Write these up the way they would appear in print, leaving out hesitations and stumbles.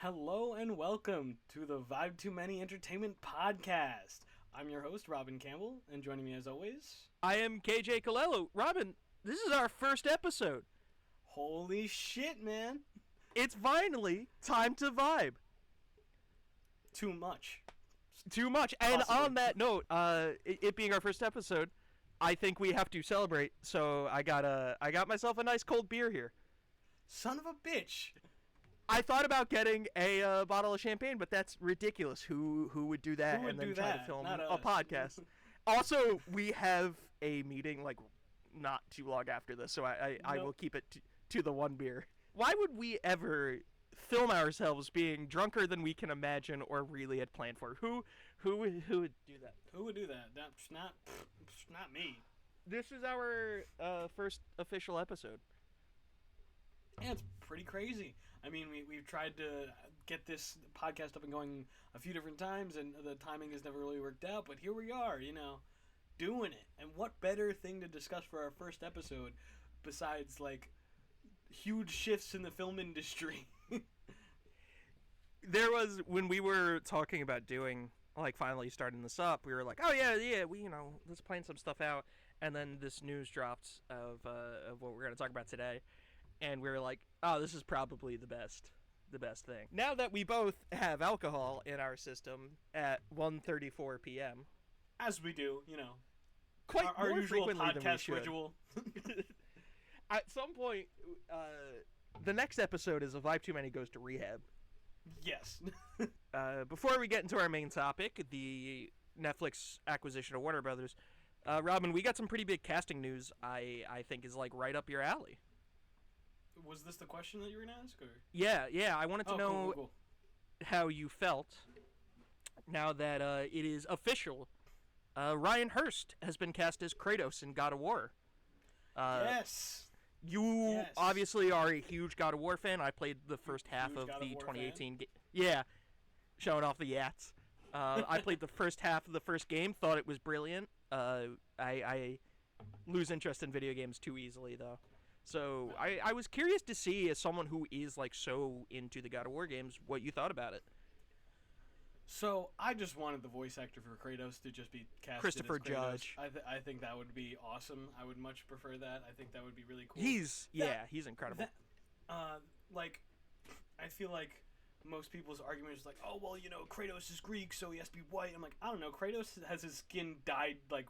Hello and welcome to the Vibe Too Many Entertainment Podcast. I'm your host, Robin Campbell, and joining me as always... I am KJ Colello. Robin, this is our first episode. Holy shit, man. It's finally time to vibe. Too much. Too much. And Possibly. on that note, it being our first episode, I think we have to celebrate. So I got myself a nice cold beer here. Son of a bitch. I thought about getting a bottle of champagne, but that's ridiculous. Who would do that Who would and then do try that? to film Not a us. podcast? Also, we have a meeting like not too long after this, so I Nope. will keep it to the one beer. Why would we ever film ourselves being drunker than we can imagine or really had planned for? Who would do that? Who would do that? That's not me. This is our first official episode. Yeah, it's pretty crazy. I mean, we've tried to get this podcast up and going a few different times, and the timing has never really worked out, but here we are, doing it. And what better thing to discuss for our first episode besides, like, huge shifts in the film industry? There was, when we were talking about doing, like, finally starting this up, we were like, oh, yeah, we, let's plan some stuff out. And then this news dropped of what we're going to talk about today. And we were like, oh, this is probably the best thing. Now that we both have alcohol in our system at 1:34 p.m. As we do, Quite our more usual frequently than we podcast should. ritual. At some point, the next episode is A Vibe Too Many Goes to Rehab. Yes. Before we get into our main topic, the Netflix acquisition of Warner Brothers, Robin, we got some pretty big casting news I think is like right up your alley. Was this the question that you were going to ask? Or? Yeah, I wanted to know Cool. how you felt now that it is official. Ryan Hurst has been cast as Kratos in God of War. Yes. You obviously are a huge God of War fan. I played the first half Huge of God the of War 2018 game. Yeah, showing off the yats. I played the first half of the first game, thought it was brilliant. I lose interest in video games too easily, though. So I was curious to see, as someone who is like so into the God of War games, what you thought about it. So I just wanted the voice actor for Kratos to just be casted Christopher as Kratos. Judge. I think that would be awesome. I would much prefer that. I think that would be really cool. He's incredible. I feel like most people's argument is like, oh, well, Kratos is Greek, so he has to be white. I'm like, I don't know. Kratos has his skin dyed, like,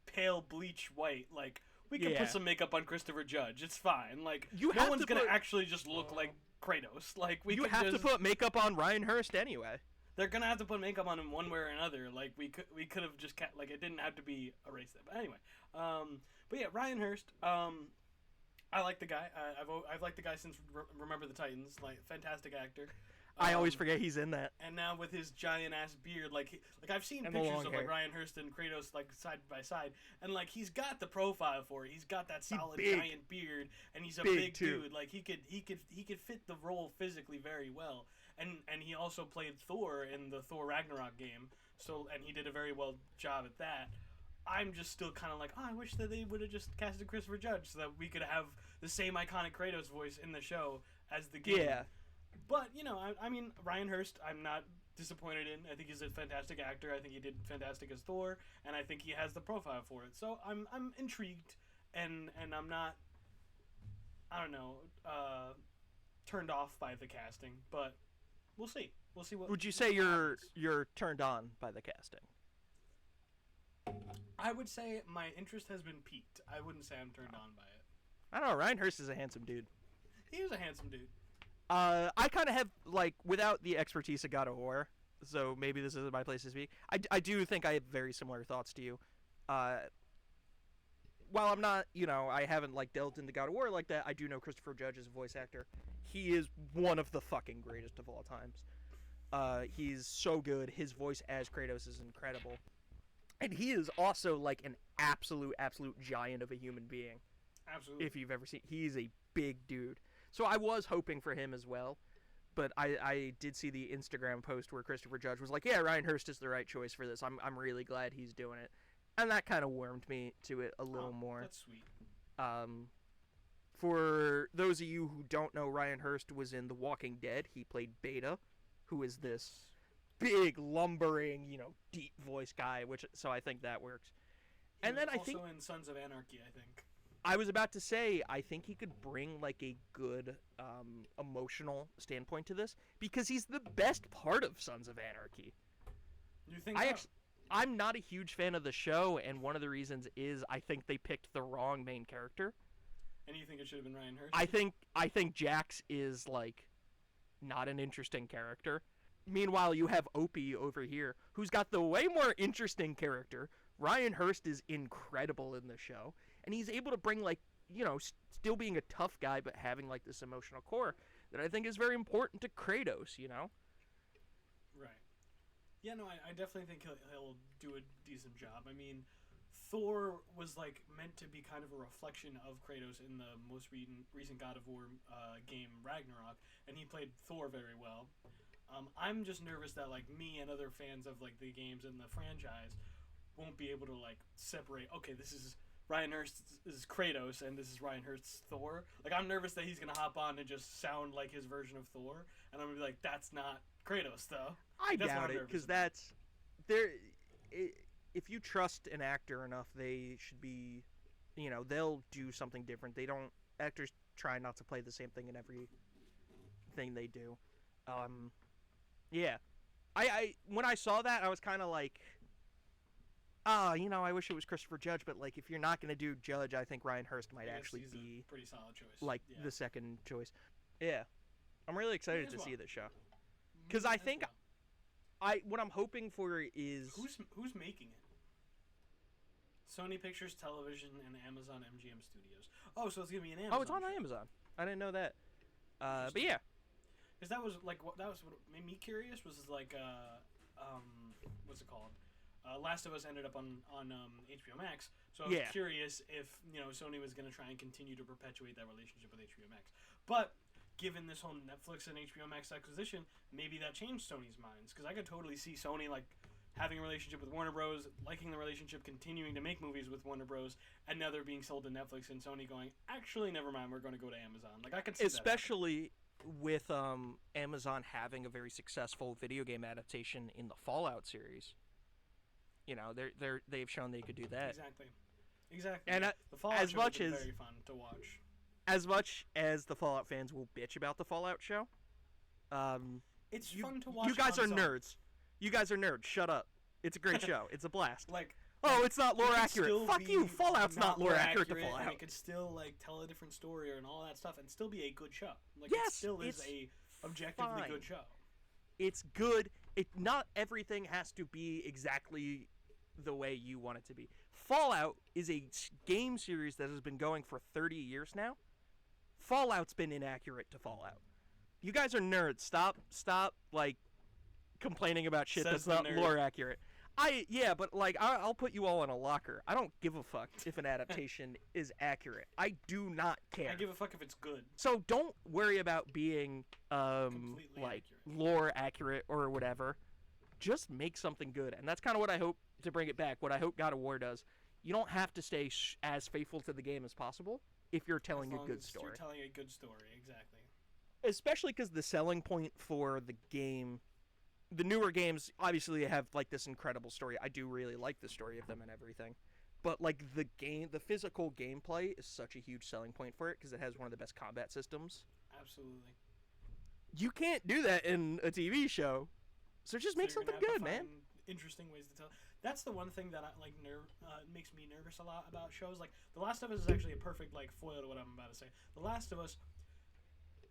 pale bleach white. Like, we can put some makeup on Christopher Judge. It's fine. Like, no one's going to actually just look like Kratos. Like, you have to put makeup on Ryan Hurst anyway. They're going to have to put makeup on him one way or another. Like, we could have just, it didn't have to be erased. But anyway. But yeah, Ryan Hurst, I like the guy. I've liked the guy since Remember the Titans. Like, fantastic actor. I always forget he's in that. And now with his giant ass beard, like I've seen And the pictures long of hair. like Ryan Hurst and Kratos like side by side, and like he's got the profile for it. He's got that solid big. giant beard, and he's a Big, big too. dude. Like he could fit the role physically very well. And he also played Thor in the Thor Ragnarok game. So and he did a very well job at that. I'm just still kind of like, oh, I wish that they would have just casted Christopher Judge so that we could have the same iconic Kratos voice in the show as the game. Yeah. But, I mean, Ryan Hurst, I'm not disappointed in. I think he's a fantastic actor. I think he did fantastic as Thor, and I think he has the profile for it. So I'm intrigued, and I'm not, I don't know, turned off by the casting. But we'll see. We'll see what. Would you say you're turned on by the casting? I would say my interest has been piqued. I wouldn't say I'm turned on by it. I don't know. Ryan Hurst is a handsome dude. He is a handsome dude. I kind of have, like, without the expertise of God of War, so maybe this isn't my place to speak, I do think I have very similar thoughts to you. While I'm not, I haven't, like, delved into God of War like that, I do know Christopher Judge is a voice actor. He is one of the fucking greatest of all times. He's so good. His voice as Kratos is incredible. And he is also, like, an absolute giant of a human being. Absolutely. If you've ever seen, he's a big dude. So I was hoping for him as well, but I did see the Instagram post where Christopher Judge was like, yeah, Ryan Hurst is the right choice for this. I'm really glad he's doing it. And that kind of warmed me to it a little more. That's sweet. For those of you who don't know, Ryan Hurst was in The Walking Dead. He played Beta, who is this big, lumbering, deep voice guy, so I think that works. He And was then I also think in Sons of Anarchy, I think. I was about to say, I think he could bring like a good emotional standpoint to this because he's the best part of Sons of Anarchy. You think? I'm not a huge fan of the show, and one of the reasons is I think they picked the wrong main character. And you think it should have been Ryan Hurst? I think Jax is like not an interesting character. Meanwhile, you have Opie over here, who's got the way more interesting character. Ryan Hurst is incredible in the show, and he's able to bring like still being a tough guy, but having like this emotional core that I think is very important to Kratos. Right. Yeah, no, I definitely think he'll do a decent job. I mean, Thor was like meant to be kind of a reflection of Kratos in the most recent God of War game Ragnarok, and he played Thor very well. I'm just nervous that like me and other fans of like the games and the franchise won't be able to like separate. Okay, this is Ryan Hurst's Kratos and this is Ryan Hurst's Thor. Like I'm nervous that he's gonna hop on and just sound like his version of Thor, and I'm gonna be like, that's not Kratos though. I doubt it because that's there. If you trust an actor enough, they should be, they'll do something different. Actors try not to play the same thing in every thing they do. Yeah. I when I saw that, I was kind of like, I wish it was Christopher Judge, but like if you're not going to do Judge, I think Ryan Hurst might actually be a pretty solid choice. Like the second choice. Yeah. I'm really excited to see this show. Cuz I think what I'm hoping for is who's making it? Sony Pictures Television and Amazon MGM Studios. Oh, so it's going to be an Amazon. Oh, it's on Amazon. I didn't know that. But yeah. Because that was like what made me curious was like what's it called? Last of Us ended up on HBO Max, so I was curious if Sony was going to try and continue to perpetuate that relationship with HBO Max. But given this whole Netflix and HBO Max acquisition, maybe that changed Sony's minds because I could totally see Sony like having a relationship with Warner Bros, liking the relationship, continuing to make movies with Warner Bros, and now they're being sold to Netflix and Sony going, actually, never mind, we're going to go to Amazon. Like I could see especially with Amazon having a very successful video game adaptation in the Fallout series. They've shown they could do that. Exactly. And the Fallout show has been very fun to watch. As much as the Fallout fans will bitch about the Fallout show, it's fun to watch. You guys are nerds. You guys are nerds. Shut up. It's a great show. It's a blast. It's not lore accurate. Fuck you. Fallout's not lore accurate to Fallout. And it could still tell a different story and all that stuff and still be a good show. Yes, it still is a objectively good show. It's good. Not everything has to be exactly the way you want it to be. Fallout is a game series that has been going for 30 years now. Fallout's been inaccurate to Fallout. You guys are nerds. Stop complaining about shit that's not lore accurate. But I'll put you all in a locker. I don't give a fuck if an adaptation is accurate. I do not care. I give a fuck if it's good. So don't worry about being completely accurate. Lore accurate or whatever. Just make something good, and that's kind of what I hope to bring it back. What I hope God of War does. You don't have to stay as faithful to the game as possible if you're telling a good story. You're telling a good story, exactly. Especially because the selling point for the game. The newer games obviously have like this incredible story. I do really like the story of them and everything. But like the physical gameplay is such a huge selling point for it because it has one of the best combat systems. Absolutely. You can't do that in a TV show. So just make something good, man. Interesting ways to tell. That's the one thing that makes me nervous a lot about shows. Like The Last of Us is actually a perfect foil to what I'm about to say. The Last of Us.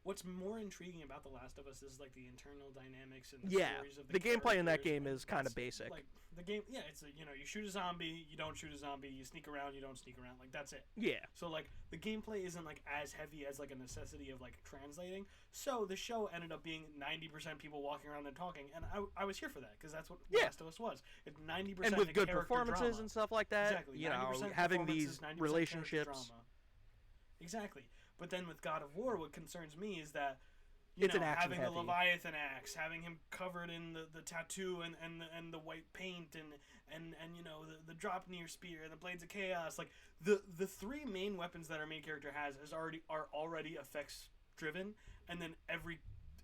What's more intriguing about The Last of Us is the internal dynamics and the stories of the gameplay in that game is kind of basic. The game, it's you shoot a zombie, you don't shoot a zombie, you sneak around, you don't sneak around, that's it. Yeah. So the gameplay isn't as heavy as a necessity of translating. So the show ended up being 90% people walking around and talking, and I was here for that because that's what The Last of Us was. It's 90% and with good performances drama. And stuff like that. Exactly. Having these relationships. Exactly. But then with God of War, what concerns me is that You It's know, an action having the heavy. Leviathan axe, having him covered in the tattoo and the white paint and you know the Dropnir spear and the blades of chaos. Like the three main weapons that our main character has are already effects driven, and then every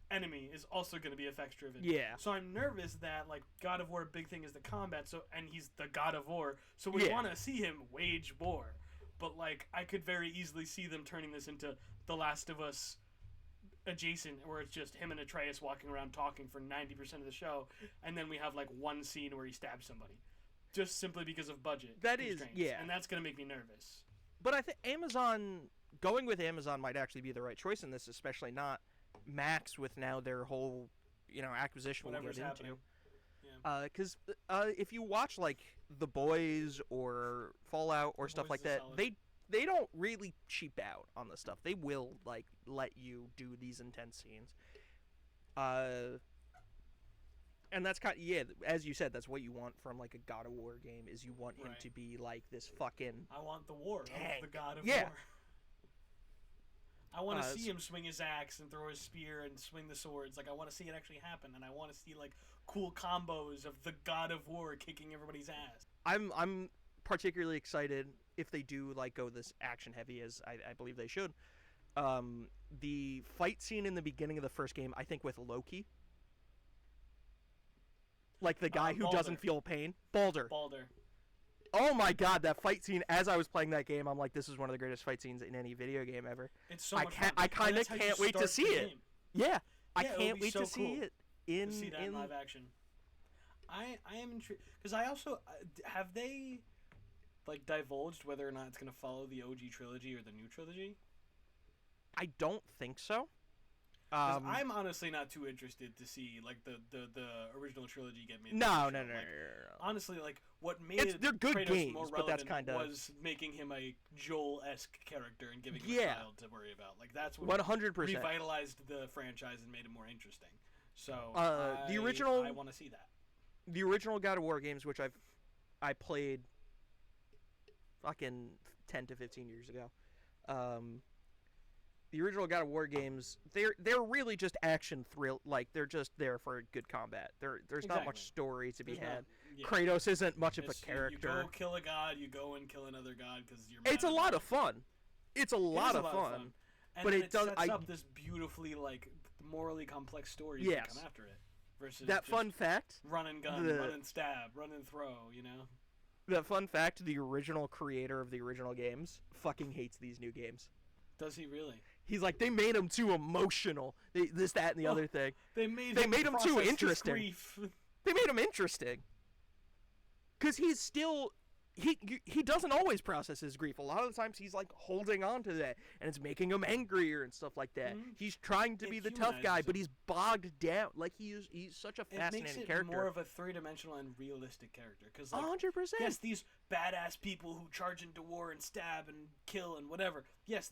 enemy is also going to be effects driven. Yeah. So I'm nervous that like God of War big thing is the combat. So and he's the God of War. So we Yeah. want to see him wage war. But like I could very easily see them turning this into The Last of Us adjacent, where it's just him and Atreus walking around talking for 90% of the show, and then we have like one scene where he stabs somebody, just simply because of budget. That is, constraints. yeah. And that's gonna make me nervous. But I think going with Amazon might actually be the right choice in this, especially not Max with now their whole, acquisition Whatever's we'll get happening. into. Because if you watch like The Boys or Fallout or The stuff Boys like is that, solid. they don't really cheap out on this stuff. They will like let you do these intense scenes. And that's as you said, that's what you want from like a God of War game, is you want him Right. to be like this fucking I want the war tank. of the God of Yeah. War. I want to see s- him swing his axe and throw his spear and swing the swords. Like I want to see it actually happen, and I want to see like cool combos of the God of War kicking everybody's ass. I'm particularly excited if they do like go this action heavy, as I believe they should. The fight scene in the beginning of the first game, I think with Loki, like the guy who Balder. doesn't feel pain, Balder. Balder. Oh my god, that fight scene! As I was playing that game, I'm like, this is one of the greatest fight scenes in any video game ever. It's so I much can't- fun. I kinda And that's how you can't wait to start see the it. game. Yeah, I Yeah, it would can't be wait so to see cool it in To see that in live action. I am intrigued because I also have they like divulged whether or not it's gonna follow the OG trilogy or the new trilogy. I don't think so. 'Cause I'm honestly not too interested to see like the original trilogy get made. no, into no, a no, show. no, Like, no, no. honestly, like what made They're good Kratos games, more but that's relevant kinda- was making him a Joel-esque character and giving him Yeah. a child to worry about. Like that's what 100%. revitalized the franchise and made it more interesting. So The original- I want to see that. The original God of War games, which I played fucking 10 to 15 years ago. The original God of War games, they're really just action thrill, like they're just there for good combat. There's not much Exactly. story to be There's had. not- yeah. Kratos isn't much of a It's- character. You go kill a god, you go and kill another god because you're. It's a mad lot about of fun. It's a lot of fun. And but then it does- sets I- up this beautifully like morally complex story Yes. to come after it. Versus That just fun fact, run and gun, the- run and stab, run and throw. You know. the original creator of the original games fucking hates these new games. Does he really? He's like, they made them too emotional. This, that, and the Oh, other thing. They made They him made him too process this interesting. grief. They made him interesting. Because he's still... He doesn't always process his grief. A lot of the times he's like holding on to that, and it's making him angrier and stuff like that. Mhm. He's trying to It be the tough guy, humanizes but him. he's bogged down. Like he's such a It fascinating makes it character. more of a three-dimensional and realistic character. Because like, 100%. yes, these badass people who charge into war and stab and kill and whatever. Yes,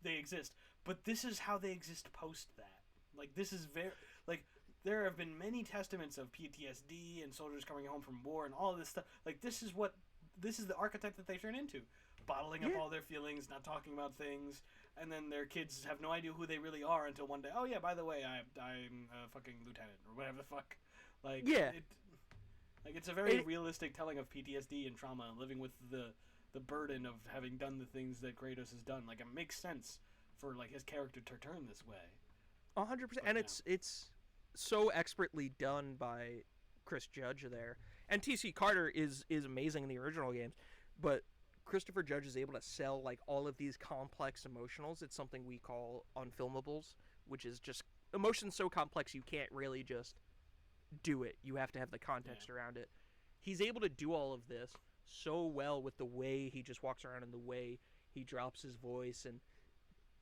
they exist, but this is how they exist post that. Like this is very like there have been many testaments of PTSD and soldiers coming home from war and all this stuff. Like this is the archetype that they turn into, bottling up Yeah. all their feelings, not talking about things, and then their kids have no idea who they really are until one day. Oh yeah, by the way, I'm a fucking lieutenant or whatever the fuck. Like Yeah. It's a very It- realistic telling of PTSD and trauma and living with the burden of having done the things that Kratos has done. Like it makes sense for like his character to turn this way. 100%. But And yeah. it's so expertly done by Chris Judge there. And T.C. Carter is amazing in the original games, but Christopher Judge is able to sell like all of these complex emotionals. It's something we call unfilmables, which is just emotions so complex you can't really just do it. You have to have the context around it. He's able to do all of this so well with the way he just walks around and the way he drops his voice and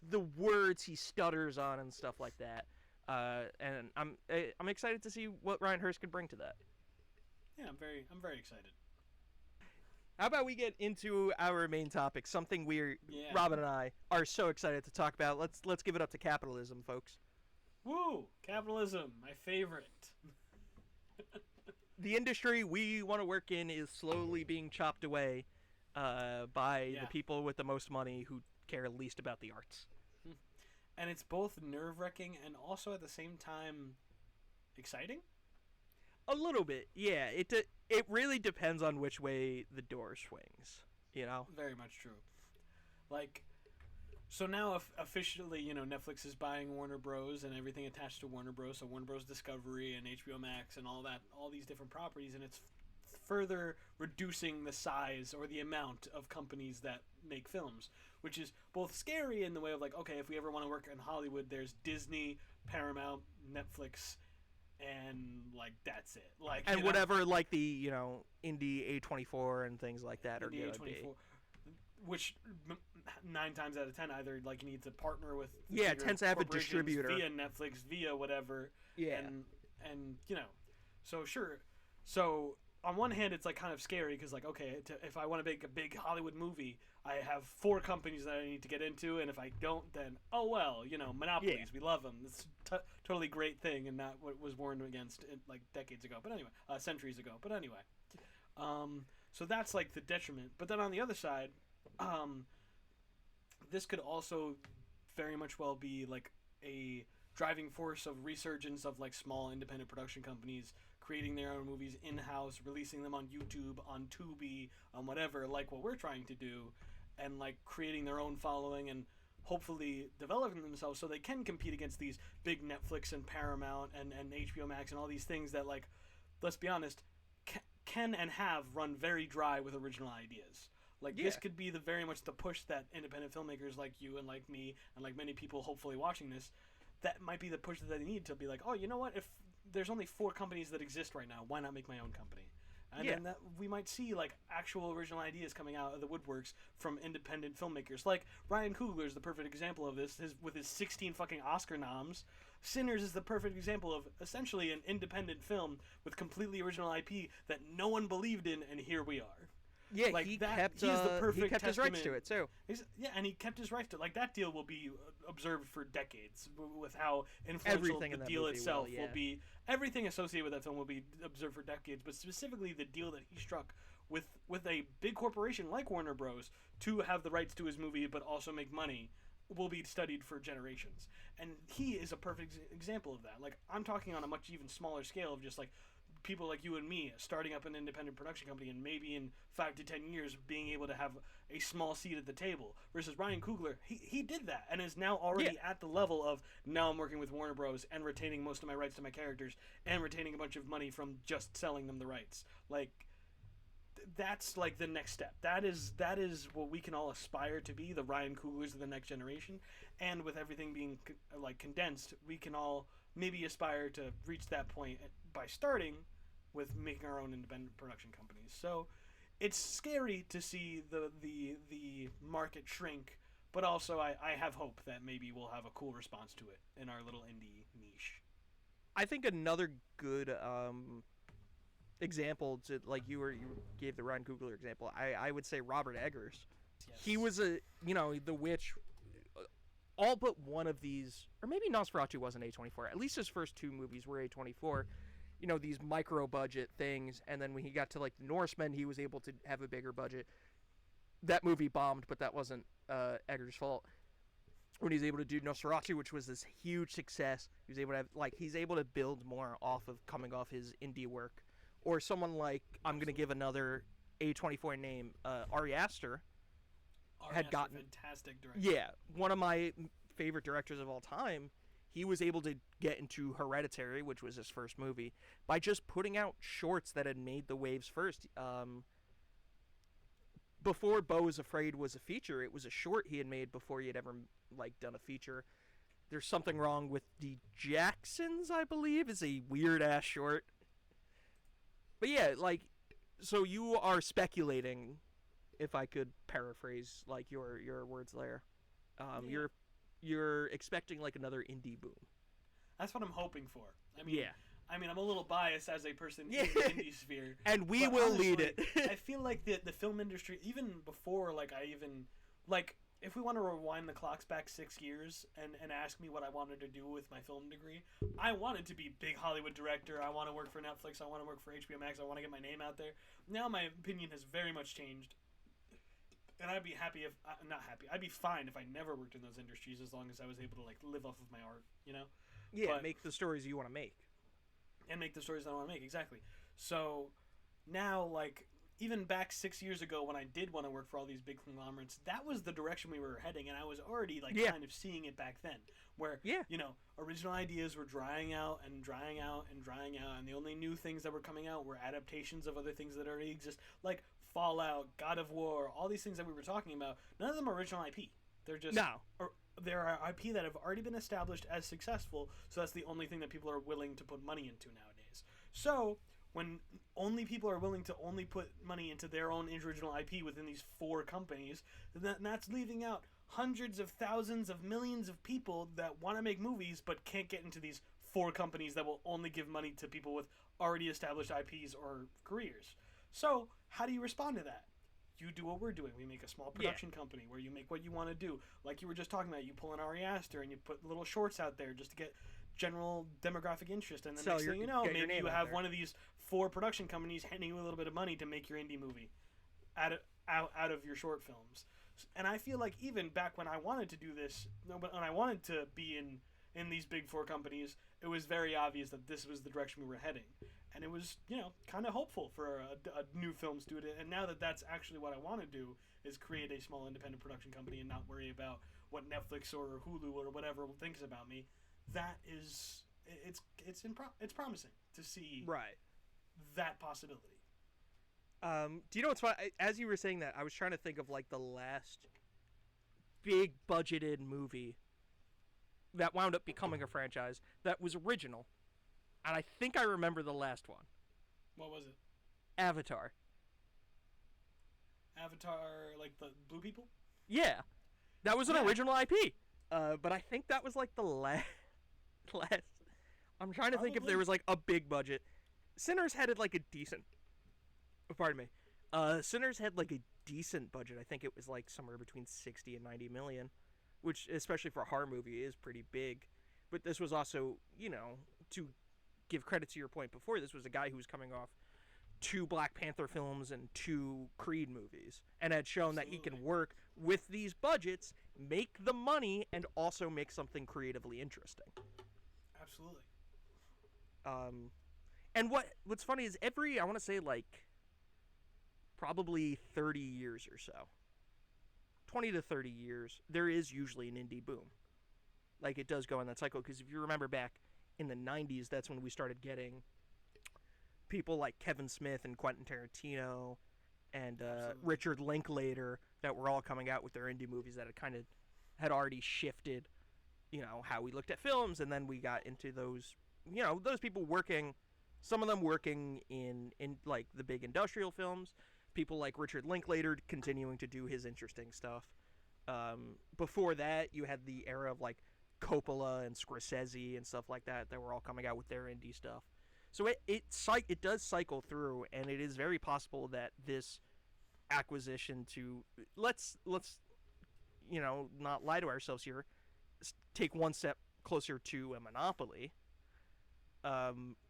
the words he stutters on and stuff like that. And I'm excited to see what Ryan Hurst could bring to that. Yeah, I'm very excited. How about we get into our main topic, something Yeah. Robin and I are so excited to talk about. Let's give it up to capitalism, folks. Woo! Capitalism, my favorite. The industry we want to work in is slowly being chopped away by Yeah. the people with the most money who care least about the arts. and it's both nerve-wracking and also at the same time exciting. A little bit, yeah. It really depends on which way the door swings. You know. Very much true. Like, so now officially, Netflix is buying Warner Bros. And everything attached to Warner Bros. So Warner Bros. Discovery and HBO Max and all that, all these different properties, and it's further reducing the size or the amount of companies that make films, which is both scary in the way of like, okay, if we ever want to work in Hollywood, there's Disney, Paramount, Netflix, and like that's it. Like, And whatever, like the indie A24 and things like that are Indie going to A24, be. which 9 times out of 10 either like you need to partner with Yeah, it tends to have a corporations distributor. via Netflix, via whatever. Yeah. And so sure. So on one hand, it's like kind of scary because like, okay, if I want to make a big Hollywood movie, I have 4 companies that I need to get into, and if I don't, then oh well, monopolies. Yeah. We love them. It's totally great thing, and not what was warned against like decades ago. But anyway, centuries ago. But anyway, so that's like the detriment. But then on the other side, this could also very much well be like a driving force of resurgence of like small independent production companies creating their own movies in-house, releasing them on YouTube, on Tubi, on whatever, like what we're trying to do, and like creating their own following and hopefully developing themselves so they can compete against these big Netflix and Paramount and HBO Max and all these things that, like, let's be honest, can and have run very dry with original ideas. Like, this could be very much the push that independent filmmakers like you and like me and like many people hopefully watching this, that might be the push that they need to be like, oh, you know what, if there's only 4 companies that exist right now, why not make my own company? And then that we might see like actual original ideas coming out of the woodworks from independent filmmakers. Like Ryan Coogler is the perfect example of this. With his 16 fucking Oscar noms, Sinners is the perfect example of essentially an independent film with completely original IP that no one believed in, and here we are. Yeah, like he that, kept, he is the perfect he kept his rights to it too. And he kept his rights to like that deal will be observed for decades with how influential Everything in the that deal movie itself will be. Everything associated with that film will be observed for decades, but specifically the deal that he struck with a big corporation like Warner Bros. To have the rights to his movie but also make money will be studied for generations. And he is a perfect example of that. Like, I'm talking on a much even smaller scale of just like people like you and me starting up an independent production company and maybe in 5 to 10 years being able to have a small seat at the table, versus Ryan Coogler, he did that and is now already at the level of, now I'm working with Warner Bros. And retaining most of my rights to my characters and retaining a bunch of money from just selling them the rights. Like, that's like the next step. That is what we can all aspire to be, the Ryan Cooglers of the next generation. And with everything being like condensed, we can all maybe aspire to reach that point by starting with making our own independent production companies. So it's scary to see the market shrink, but also I have hope that maybe we'll have a cool response to it in our little indie niche. I think another good example to, like, you gave the Ryan Coogler example. I would say Robert Eggers. Yes. He was The Witch. All but one of these, or maybe Nosferatu wasn't A24. At least his first 2 movies were A24. These micro budget things, and then when he got to like the Norsemen, he was able to have a bigger budget. That movie bombed, but that wasn't Eggers' fault. When he's able to do Nosferatu, which was this huge success, he's able to build more off of coming off his indie work. Or someone like, I'm going to give another A24 name, Ari Aster. Had gotten fantastic director. Yeah, one of my favorite directors of all time. He was able to get into Hereditary, which was his first movie, by just putting out shorts that had made the waves first. Before Beau is Afraid was a feature, it was a short he had made before he had ever like done a feature. There's Something Wrong with the Jacksons, I believe, is a weird ass short. But yeah, like, so you are speculating, if I could paraphrase like your words there. You're expecting like another indie boom. That's what I'm hoping for. I mean, I'm a little biased as a person in the indie sphere, and we will honestly, lead it. I feel like the film industry, even before if we want to rewind the clocks back 6 years and ask me what I wanted to do with my film degree, I wanted to be big Hollywood director. I want to work for Netflix. I want to work for HBO Max. I want to get my name out there. Now my opinion has very much changed. And I'd be happy if not happy. I'd be fine if I never worked in those industries as long as I was able to like live off of my art, you know. Yeah, But make the stories you want to make. and make the stories that I want to make exactly. So now, like even back 6 years ago when I did want to work for all these big conglomerates, that was the direction we were heading, and I was already like Yeah. kind of seeing it back then, where Yeah. original ideas were drying out and drying out and drying out, and the only new things that were coming out were adaptations of other things that already exist, like Fallout, God of War, all these things that we were talking about. None of them are original IP. They're just No. or there are IP that have already been established as successful, so that's the only thing that people are willing to put money into nowadays. So when only people are willing to only put money into their own original IP within these four companies, then that's leaving out hundreds of thousands of millions of people that want to make movies but can't get into these four companies that will only give money to people with already established IPs or careers. So, how do you respond to that? You do what we're doing. We make a small production company where you make what you want to do. Like you were just talking about, you pull an Ari Aster and you put little shorts out there just to get general demographic interest, and the next thing you know, maybe you have one of these four production companies handing you a little bit of money to make your indie movie out of your short films. And I feel like even back when I wanted to do this, when I wanted to be in these big four companies, it was very obvious that this was the direction we were heading, and it was kind of hopeful for a new film student. And now that that's actually what I want to do, is create a small independent production company and not worry about what Netflix or Hulu or whatever thinks about me. That is, it's promising to see that possibility. Do you know what's funny? As you were saying that, I was trying to think of like the last big budgeted movie that wound up becoming a franchise that was original, and I think I remember the last one. What was it? Avatar. Avatar, like the blue people? Yeah, that was an original IP. But I think that was like the last. I'm trying to think if there was like a big budget. Sinners had like a decent. Pardon me. Sinners had like a decent budget. I think it was like somewhere between 60 and 90 million, which especially for a horror movie is pretty big. But this was also, to give credit to your point before, this was a guy who was coming off 2 Black Panther films and 2 Creed movies, and had shown that he can work with these budgets, make the money, and also make something creatively interesting. Absolutely. And what's funny is I want to say like probably 30 years or so, 20 to 30 years, there is usually an indie boom. Like it does go in that cycle, because if you remember back in the 90s, that's when we started getting people like Kevin Smith and Quentin Tarantino and Richard Linklater that were all coming out with their indie movies that had already shifted, how we looked at films. And then we got into those, those people working, some of them working in like the big industrial films, people like Richard Linklater continuing to do his interesting stuff. Before that, you had the era of like Coppola and Scorsese and stuff like that were all coming out with their indie stuff. So it does cycle through, and it is very possible that this acquisition to let's not lie to ourselves here, take one step closer to a monopoly,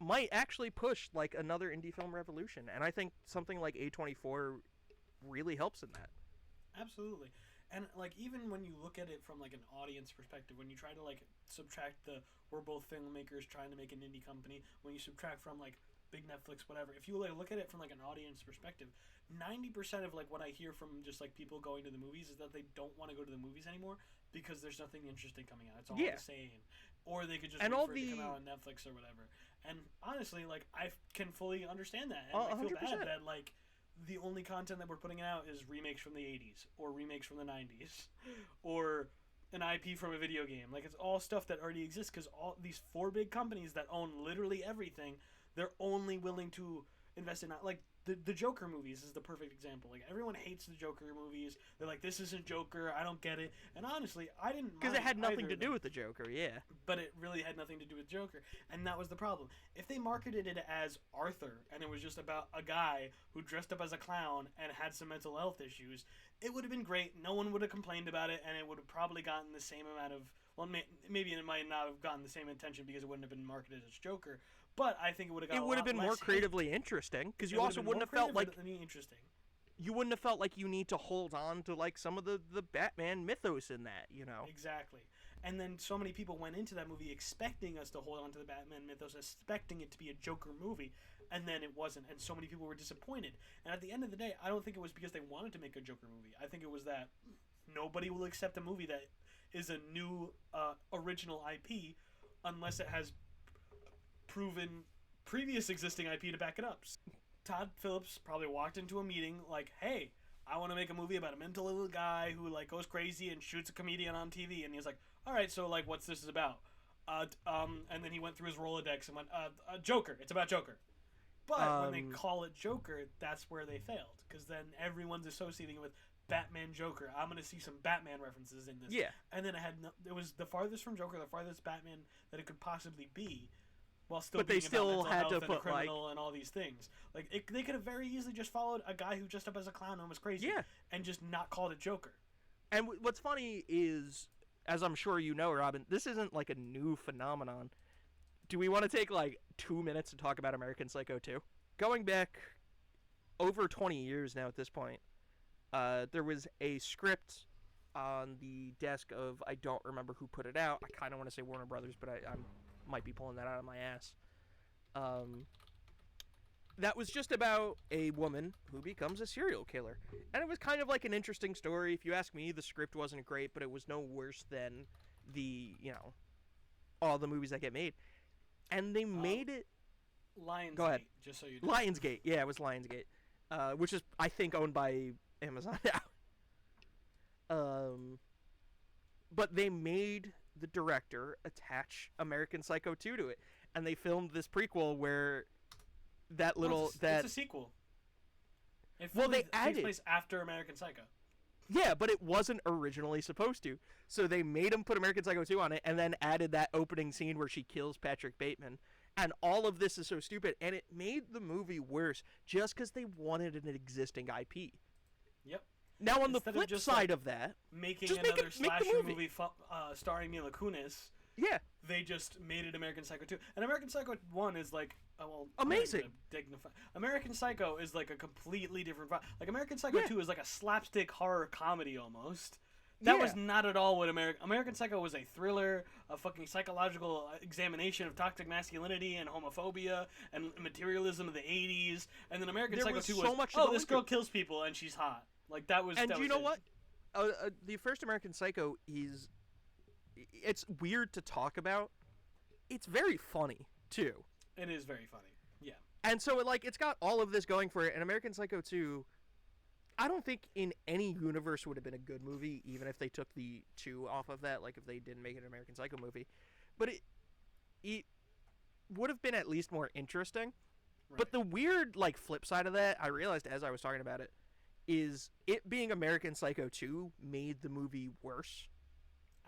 might actually push like another indie film revolution, and I think something like A24 really helps in that. Absolutely. And like even when you look at it from like an audience perspective, when you try to like subtract we're both filmmakers trying to make an indie company, when you subtract from like big Netflix, whatever, if you like look at it from like an audience perspective, 90% of like what I hear from just like people going to the movies is that they don't want to go to the movies anymore because there's nothing interesting coming out. It's all the same. Or they could just wait for it to come out on Netflix or whatever. And honestly, like I can fully understand that. And I feel 100%. bad that like the only content that we're putting out is remakes from the 80s or remakes from the 90s or an IP from a video game. Like, it's all stuff that already exists because all these 4 big companies that own literally everything, they're only willing to invest in, like, the Joker movies is the perfect example. Like, everyone hates the Joker movies. They're like, this isn't Joker. I don't get it. And honestly, I didn't mind. Because it had nothing to do with the Joker, yeah. But it really had nothing to do with Joker. And that was the problem. If they marketed it as Arthur and it was just about a guy who dressed up as a clown and had some mental health issues, it would have been great. No one would have complained about it, and it would have probably gotten the same amount of... Well, maybe it might not have gotten the same attention because it wouldn't have been marketed as Joker. But I think it would have got. It would have been more creatively interesting because you also wouldn't have felt like interesting. you wouldn't have felt like you need to hold on to like some of the Batman mythos in that, you know. Exactly. And then so many people went into that movie expecting us to hold on to the Batman mythos, expecting it to be a Joker movie, and then it wasn't. And so many people were disappointed. And at the end of the day, I don't think it was because they wanted to make a Joker movie. I think it was that nobody will accept a movie that is a new original IP unless it has proven previous existing IP to back it up. Todd Phillips probably walked into a meeting like, hey, I want to make a movie about a mental ill guy who like goes crazy and shoots a comedian on TV, and he's like, all right, so like, what's this about? And then he went through his Rolodex and went, Joker. It's about Joker. But when they call it Joker, that's where they failed, because then everyone's associating it with Batman Joker. I'm gonna see some Batman references in this. Yeah. And then it was the farthest from Joker, the farthest Batman that it could possibly be, while still. But being they still about had to and put criminal and all these things. Like they could have very easily just followed a guy who dressed up as a clown and was crazy. Yeah. And just not called it Joker. And what's funny is, as I'm sure you know, Robin, this isn't like a new phenomenon. Do we want to take like 2 minutes to talk about American Psycho 2? Going back over 20 years now at this point, there was a script on the desk of, I don't remember who put it out. I kind of want to say Warner Brothers, but I might be pulling that out of my ass. That was just about a woman who becomes a serial killer. And it was kind of like an interesting story. If you ask me, the script wasn't great, but it was no worse than all the movies that get made. And they made it... Lionsgate, Go ahead. Just so you know. Lionsgate, yeah, it was Lionsgate. Which is, I think, owned by Amazon now. But they made the director attach American Psycho 2 to it. And they filmed this prequel where that little... It's a sequel. They takes added... place after American Psycho. Yeah, but it wasn't originally supposed to. So they made him put American Psycho 2 on it and then added that opening scene where she kills Patrick Bateman. And all of this is so stupid. And it made the movie worse just because they wanted an existing IP. Yep. Now, on Instead the flip side of that... Making just another make slasher the movie. movie starring Mila Kunis... Yeah. They just made it American Psycho 2. And American Psycho 1 is like... amazing. American Psycho is like a completely different vibe. Like, American Psycho 2 is like a slapstick horror comedy almost. That was not at all what American Psycho was. A thriller, a fucking psychological examination of toxic masculinity and homophobia and materialism of the 80s. And then American Psycho 2 was, this girl kills people and she's hot. Like, that was... And that you was know it. what? The first American Psycho is... It's weird to talk about. It's very funny, too. It is very funny, yeah. And so, it's got all of this going for it. And American Psycho 2, I don't think in any universe would have been a good movie, even if they took the 2 off of that, like if they didn't make it an American Psycho movie. But it would have been at least more interesting. Right. But the weird, flip side of that, I realized as I was talking about it, is it being American Psycho 2 made the movie worse.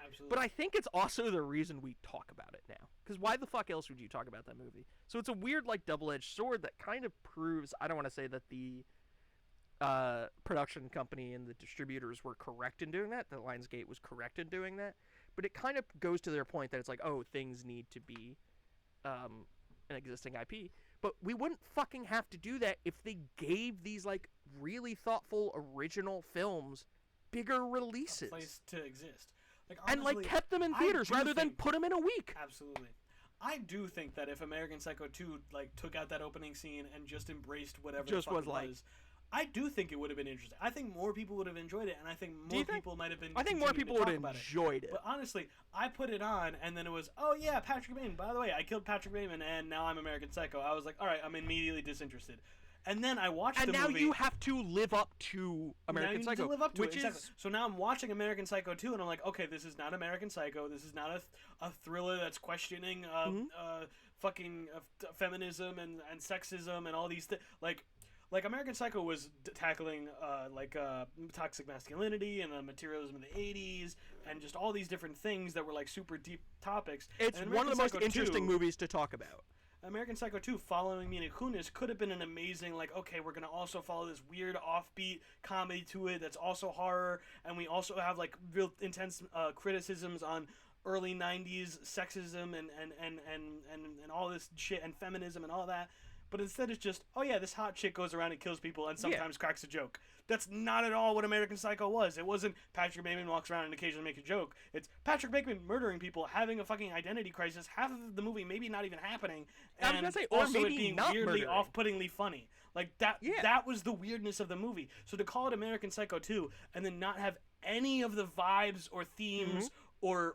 Absolutely. But I think it's also the reason we talk about it now. Because why the fuck else would you talk about that movie? So it's a weird, double-edged sword that kind of proves... I don't want to say that the production company and the distributors were correct in doing that. That Lionsgate was correct in doing that. But it kind of goes to their point that it's like, oh, things need to be an existing IP. But we wouldn't fucking have to do that if they gave these, really thoughtful, original films bigger releases. A place to exist. Honestly, and kept them in theaters rather than put them in a week. Absolutely. I do think that if American Psycho 2 took out that opening scene and just embraced whatever just was, I do think it would have been interesting. I think more people would have enjoyed it, and I think more people might have been. I think more people would have enjoyed it. But honestly, I put it on, and then it was, oh yeah, Patrick Bateman. By the way, I killed Patrick Bateman, and now I'm American Psycho. I was like, all right, I'm immediately disinterested. And then I watched the movie. And now you have to live up to American Psycho. To live up to which it, exactly. So now I'm watching American Psycho 2, and I'm like, okay, this is not American Psycho. This is not a thriller that's questioning fucking feminism and sexism and all these things. Like American Psycho was tackling toxic masculinity and materialism in the 80s and just all these different things that were super deep topics. It's one of the most interesting movies to talk about. American Psycho 2, following Mila Kunis, could have been an amazing, okay, we're going to also follow this weird offbeat comedy to it that's also horror, and we also have, real intense criticisms on early 90s sexism and all this shit, and feminism and all that. But instead it's just, oh yeah, this hot chick goes around and kills people and Yeah. sometimes cracks a joke. That's not at all what American Psycho was. It wasn't Patrick Bateman walks around and occasionally makes a joke. It's Patrick Bateman murdering people, having a fucking identity crisis, half of the movie maybe not even happening, I was and gonna say, or also maybe it being not weirdly murdering. off-puttingly funny. Like that Yeah. that was the weirdness of the movie. So to call it American Psycho 2 and then not have any of the vibes or themes or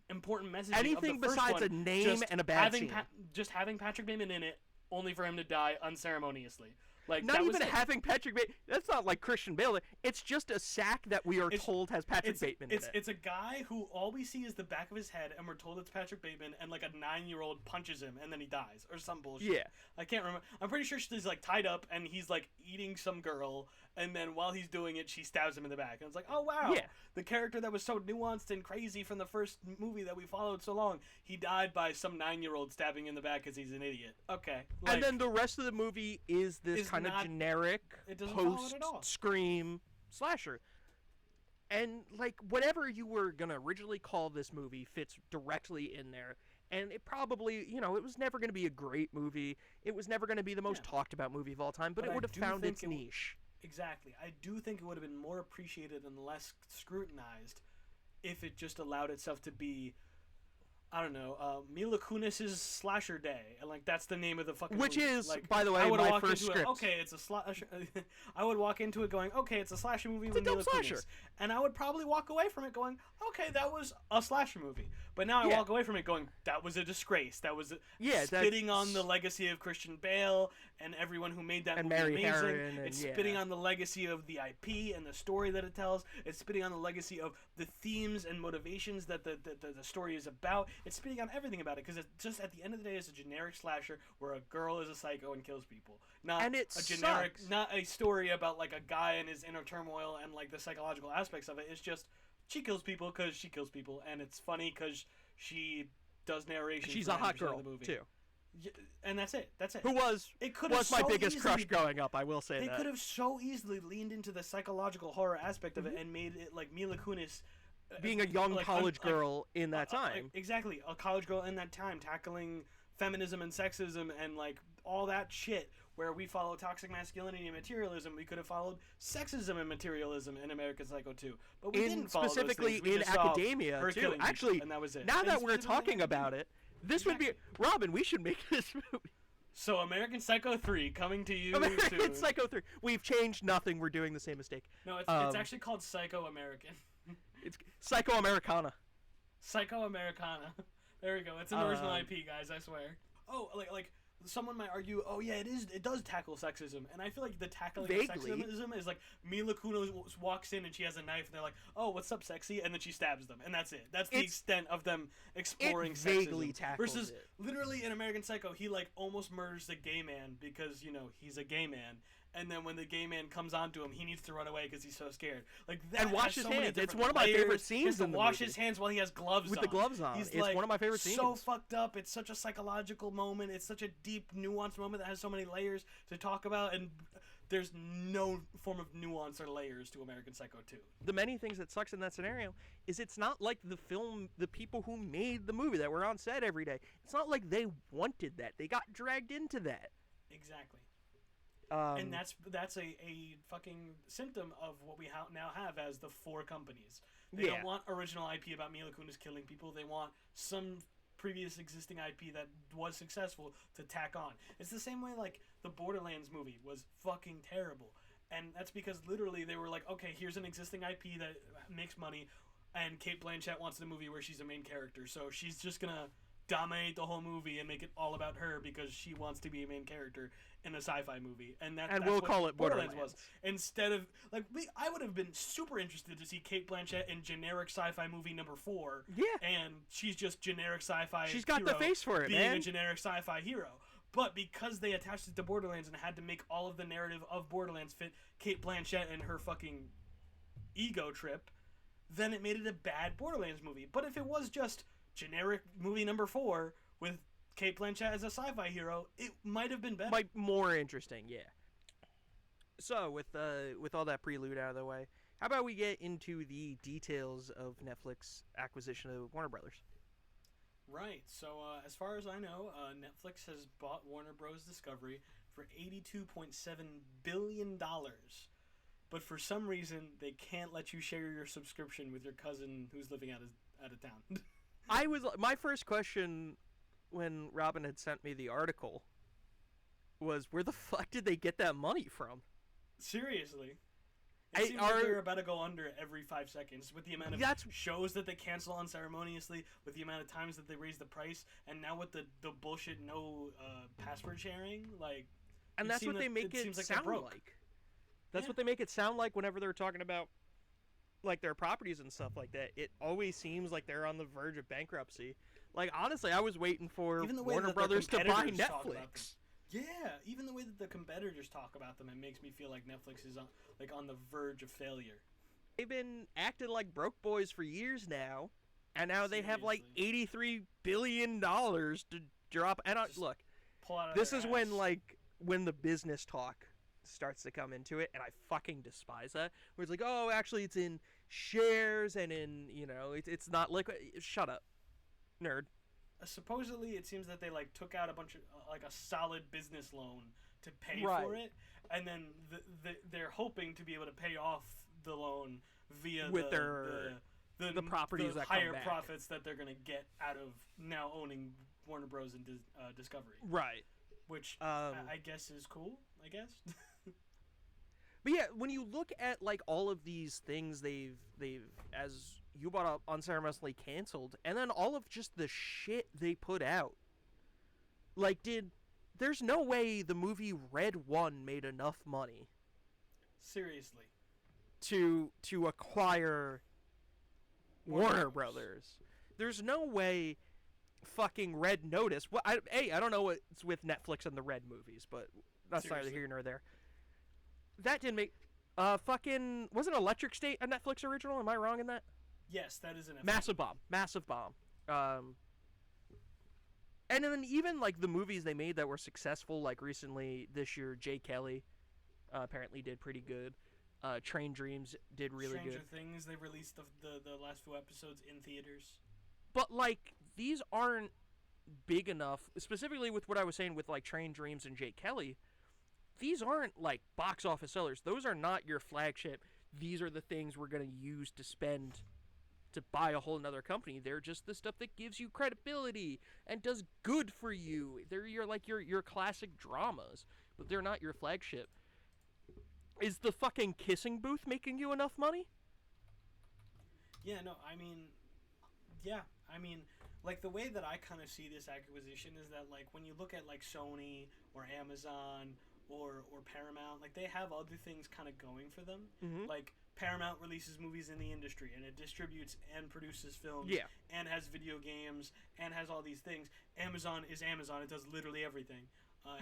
important messaging Anything of the first besides one, a name just and a bad scene. just having Patrick Bateman in it, only for him to die unceremoniously. Like Not that even was it. having Patrick Bateman. That's not like Christian Bale. It's just a sack that we are told has Patrick Bateman in it. It's a guy who all we see is the back of his head, and we're told it's Patrick Bateman, and like a 9-year-old punches him, and then he dies, or some bullshit. Yeah. I can't remember. I'm pretty sure she's like tied up, and he's like eating some girl, and then while he's doing it, she stabs him in the back, and it's like, oh wow, Yeah. the character that was so nuanced and crazy from the first movie that we followed so long, he died by some 9-year-old stabbing in the back because he's an idiot. Okay. Like, And then the rest of the movie is this is kind of not- generic it doesn't follow it post at all. Scream slasher. And like whatever you were gonna originally call this movie fits directly in there. And it probably, it was never going to be a great movie. It was never going to be the most talked about movie of all time, but But it I would have do found think its it niche. Exactly. I do think it would have been more appreciated and less scrutinized if it just allowed itself to be, I don't know, Mila Kunis's Slasher Day, and like that's the name of the fucking Which movie. is, like, by the way, I would my walk first into script. It, okay, it's a slasher. I would walk into it going, okay, it's a slasher movie It's with a dope Mila slasher. Kunis, and I would probably walk away from it going, okay, that was a slasher movie. But now I Yeah. walk away from it going, that was a disgrace. That was Yeah, spitting on that's- the legacy of Christian Bale and everyone who made that And movie Mary amazing. Harron, and It's spitting yeah. on the legacy of the IP and the story that it tells. It's spitting on the legacy of the themes and motivations that the story is about. It's spitting on everything about it because it's just at the end of the day, it's a generic slasher where a girl is a psycho and kills people. Not And it a generic, sucks. not a story about like a guy and his inner turmoil and like the psychological aspects of it. It's just she kills people because she kills people, and it's funny because she does narration. She's for a hot 90% girl, of the movie. too. Yeah, and that's it. That's it. Who was It could have my so biggest crush easily- growing up, I will say They that. could have so easily leaned into the psychological horror aspect Mm-hmm. of it and made it like Mila Kunis Being a young like, college like, girl in that time. exactly, a college girl in that time tackling feminism and sexism and like all that shit. Where we follow toxic masculinity and materialism, we could have followed sexism and materialism in American Psycho 2. But we didn't follow those specifically things. We in just saw academia her too. killing people, Actually, and that was it. now And that we're specifically talking in about academia. it, this would be Robin. We should make this movie. So American Psycho 3 coming to you American soon. Psycho 3. We've changed nothing. We're doing the same mistake. No, it's Um, actually called Psycho American. It's Psycho Americana. Psycho Americana. There we go. It's an original Um, IP, guys. I swear. Oh, like someone might argue, oh yeah, it does tackle sexism, and I feel like the tackling Vaguely. of sexism is like Mila Kunis walks in and she has a knife, and they're like, oh, what's up, sexy, and then she stabs them, and that's it. That's the It's- extent of them exploring it vaguely sexism. tackles Versus it. literally in American Psycho, he like almost murders the gay man because he's a gay man. And then when the gay man comes onto him, he needs to run away because he's so scared. Like that. And wash has his so many hands. It's different one of my favorite layers. He has scenes to in the wash movie. his hands while he has gloves With on. the gloves on. He's It's like, one of my favorite so scenes. fucked up. It's such a psychological moment. It's such a deep, nuanced moment that has so many layers to talk about, and there's no form of nuance or layers to American Psycho 2. The many things that sucks in that scenario is it's not like the people who made the movie that were on set every day. It's not like they wanted that. They got dragged into that. Exactly. Um, And that's a fucking symptom of what we now have as the four companies. They Yeah. don't want original IP about Mila Kunis killing people. They want some previous existing IP that was successful to tack on. It's the same way like the Borderlands movie was fucking terrible. And that's because literally they were like, okay, here's an existing IP that makes money, and Kate Blanchett wants a movie where she's a main character. So she's just going to dominate the whole movie and make it all about her because she wants to be a main character in a sci-fi movie, and that's we'll what call it Borderlands Borderlands. was. Instead of like, I would have been super interested to see Kate Blanchett in generic sci-fi movie number 4. Yeah. and she's just generic sci-fi. She's got the hero face for it, being man. a generic sci-fi hero. But because they attached it to Borderlands and had to make all of the narrative of Borderlands fit Kate Blanchett and her fucking ego trip, then it made it a bad Borderlands movie. But if it was just generic movie number 4 with Kate Blanchett as a sci-fi hero, it might have been better. Might more interesting, yeah. So with all that prelude out of the way, how about we get into the details of Netflix acquisition of Warner Brothers? Right. So, as far as I know, Netflix has bought Warner Bros. Discovery for $82.7 billion. But for some reason, they can't let you share your subscription with your cousin who's living out of town. My first question when Robin had sent me the article was, where the fuck did they get that money from? Seriously. It seems like they're about to go under every 5 seconds with the amount of shows that they cancel unceremoniously, with the amount of times that they raise the price, and now with the bullshit no password sharing. Like, and that's what they make it sound like. That's what they make it sound like whenever they're talking about like their properties and stuff like that. It always seems like they're on the verge of bankruptcy. Like, honestly, I was waiting for Warner Brothers to buy Netflix. Yeah, even the way that the competitors talk about them, it makes me feel like Netflix is on the verge of failure. They've been acting like broke boys for years now, and now they have like $83 billion to drop. And look, this is when the business talk starts to come into it, and I fucking despise that. Where it's like, oh, actually, it's in shares and in it's not liquid. Shut up, nerd. Supposedly, it seems that they took out a bunch of a solid business loan to pay for it, and then they're hoping to be able to pay off the loan via with the properties that higher come back. Profits that they're gonna get out of now owning Warner Bros. And Discovery. Right. Which I guess is cool. I guess. But yeah, when you look at all of these things they've as you brought up unceremoniously canceled, and then all of just the shit they put out. There's no way the movie Red 1 made enough money. Seriously. To acquire Warner Brothers. There's no way fucking Red Notice. Well, I don't know what's with Netflix and the Red movies, but that's neither here nor there. That didn't make wasn't Electric State a Netflix original? Am I wrong in that? Yes, that is an Massive Bomb. And then even the movies they made that were successful, recently this year, Jay Kelly apparently did pretty good. Train Dreams did really good. Stranger Things, they released the last few episodes in theaters. But these aren't big enough, specifically with what I was saying with Train Dreams and Jay Kelly. These aren't box office sellers. Those are not your flagship. These are the things we're going to use to spend to buy a whole nother company. They're just the stuff that gives you credibility and does good for you. They're your classic dramas, but they're not your flagship. Is the fucking Kissing Booth making you enough money? Yeah, no, I mean, the way that I kind of see this acquisition is that when you look at Sony or Amazon or Paramount, they have other things kind of going for them. Mm-hmm. Paramount releases movies in the industry, and it distributes and produces films, and has video games, and has all these things. Amazon is Amazon. It does literally everything.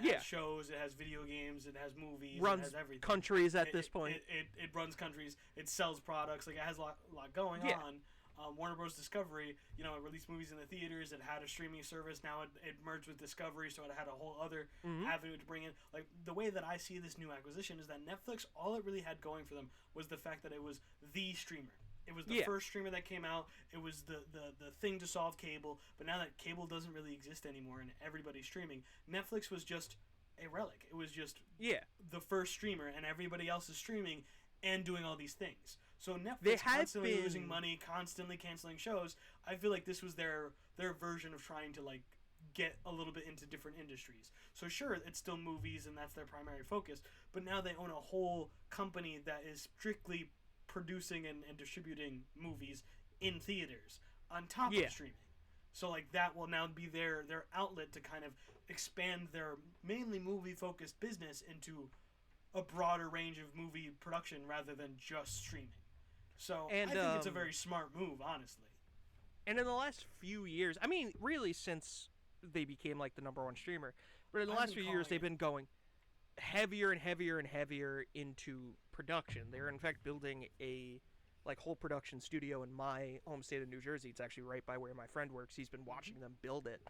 It has shows, it has video games, it has movies, runs it has everything. Countries at this point. It runs countries. It sells products. It has a lot going on. Warner Bros. Discovery, it released movies in the theaters. It had a streaming service. Now it merged with Discovery, so it had a whole other avenue to bring in. The way that I see this new acquisition is that Netflix, all it really had going for them was the fact that it was the streamer. It was the first streamer that came out. It was the thing to solve cable. But now that cable doesn't really exist anymore and everybody's streaming, Netflix was just a relic. It was just the first streamer, and everybody else is streaming and doing all these things. So Netflix constantly losing money, constantly canceling shows. I feel like this was their version of trying to get a little bit into different industries. So sure, it's still movies and that's their primary focus, but now they own a whole company that is strictly producing and distributing movies in theaters on top of streaming. So that will now be their outlet to kind of expand their mainly movie focused business into a broader range of movie production rather than just streaming. So I think it's a very smart move, honestly. And in the last few years, I mean, really since they became the number one streamer, but in the last few years they've been going heavier and heavier and heavier into production. They're in fact building a whole production studio in my home state of New Jersey. It's actually right by where my friend works. He's been watching them build it.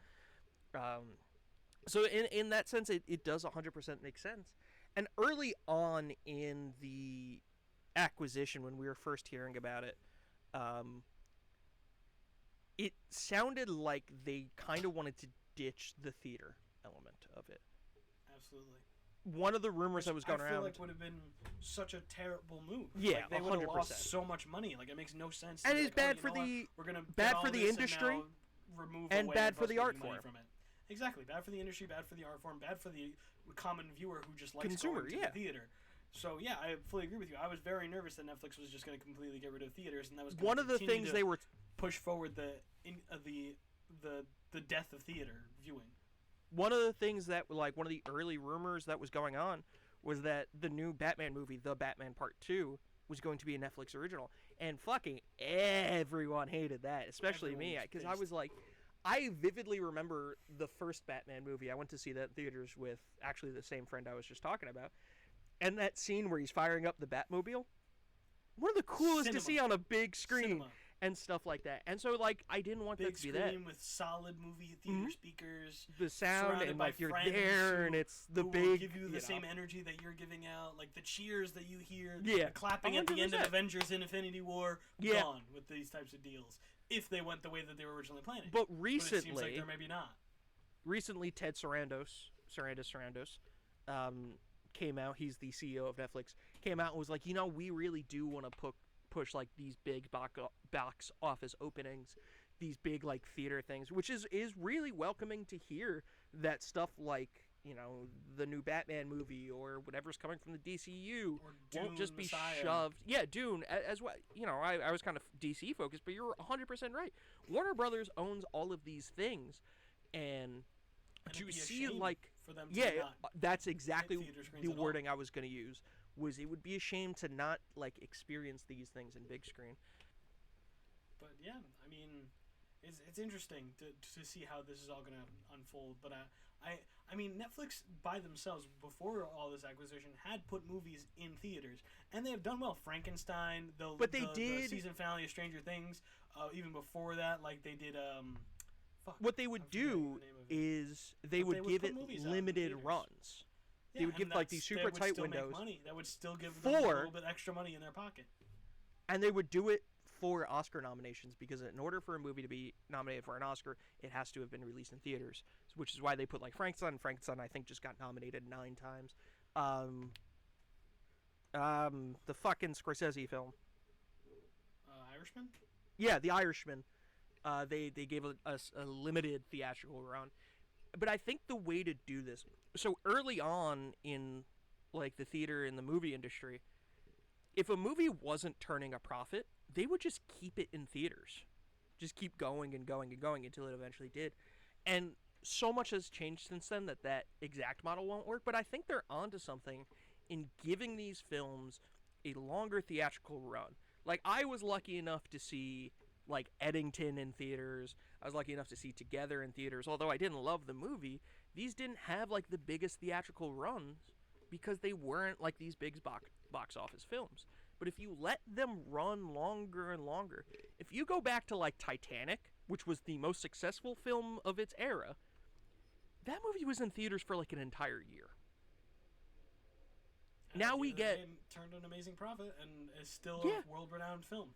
So in that sense, it does 100% make sense. And early on in the acquisition, when we were first hearing about it, it sounded like they kind of wanted to ditch the theater element of it. Absolutely. One of the rumors that was going I feel around, like would have been such a terrible move. Yeah, like, they would have 100%. lost so much money. Like, it makes no sense. And be it's like, bad oh, for you know the what? We're gonna bad get all for the this industry, and now remove and away bad for us the making art money form. From it. Exactly, bad for the industry, bad for the art form, bad for the common viewer who just likes Consumer, going to the theater. So yeah, I fully agree with you. I was very nervous that Netflix was just going to completely get rid of theaters, and that was one of the things to they were push forward the death of theater viewing. One of the things that, like, one of the early rumors that was going on was that the new Batman movie, The Batman Part 2, was going to be a Netflix original. And fucking everyone hated that, especially Everyone me, was because I pissed. was like, I vividly remember the first Batman movie. I went to see that in theaters with actually the same friend I was just talking about. And that scene where he's firing up the Batmobile, one of the coolest Cinema. to see on a big screen. Cinema. And stuff like that. And so, like, I didn't want Big that to be that. screen with solid movie theater speakers. The sound, surrounded and by like you're friends there, and who- it's the who will big. give you the know. same energy that you're giving out, like the cheers that you hear, Yeah, the clapping at the end of 100%. Avengers: Infinity War. Yeah. Gone with these types of deals. If they went the way that they were originally planning. But But it recently, seems like they're maybe not. Ted Sarandos, came out. He's the CEO of Netflix. Came out and was like, we really do want to push like these big box office openings, these big like theater things, which is really welcoming to hear that stuff like the new Batman movie or whatever's coming from the DCU Or won't Dune, just be Messiah. shoved. Yeah, Dune as well. I was kind of DC focused, but you're 100% right. Warner Brothers owns all of these things, and And you it'd be a see shame like for them to yeah, not that's exactly hit theater screens the at all. wording I was going to use. Was it would be a shame to not like experience these things in big screen. But yeah, I mean, it's interesting to see how this is all going to unfold. But I mean, Netflix by themselves before all this acquisition had put movies in theaters, and they have done well. Frankenstein, But they the did- season finale of Stranger Things. Even before that, like they did. What they would I'm forgetting do the name of it. is they But would they would give put it movies out in limited theaters. runs. Yeah, They would and give like these they super would tight still make windows, money. That would still give them a For- little bit extra money in their pocket. and they would do it for Oscar nominations because in order for a movie to be nominated for an Oscar, it has to have been released in theaters, which is why they put like Frankenstein. Frankenstein, I think, just got nominated 9 times. The fucking Scorsese film. Irishman. Yeah, The Irishman. They gave a limited theatrical run, but I think the way to do this. So early on in like the theater and the movie industry, if a movie wasn't turning a profit, they would just keep it in theaters, just keep going and going and going until it eventually did. And so much has changed since then that exact model won't work. But I think they're onto something in giving these films a longer theatrical run. Like I was lucky enough to see like Eddington in theaters. I was lucky enough to see Together in theaters. Although I didn't love the movie, these didn't have like the biggest theatrical runs because they weren't like these big box office films. But if you let them run longer and longer, if you go back to like Titanic, which was the most successful film of its era, that movie was in theaters for like an entire year. And Now at the we end of the get- day, turned an amazing profit and is still Yeah. a world-renowned film.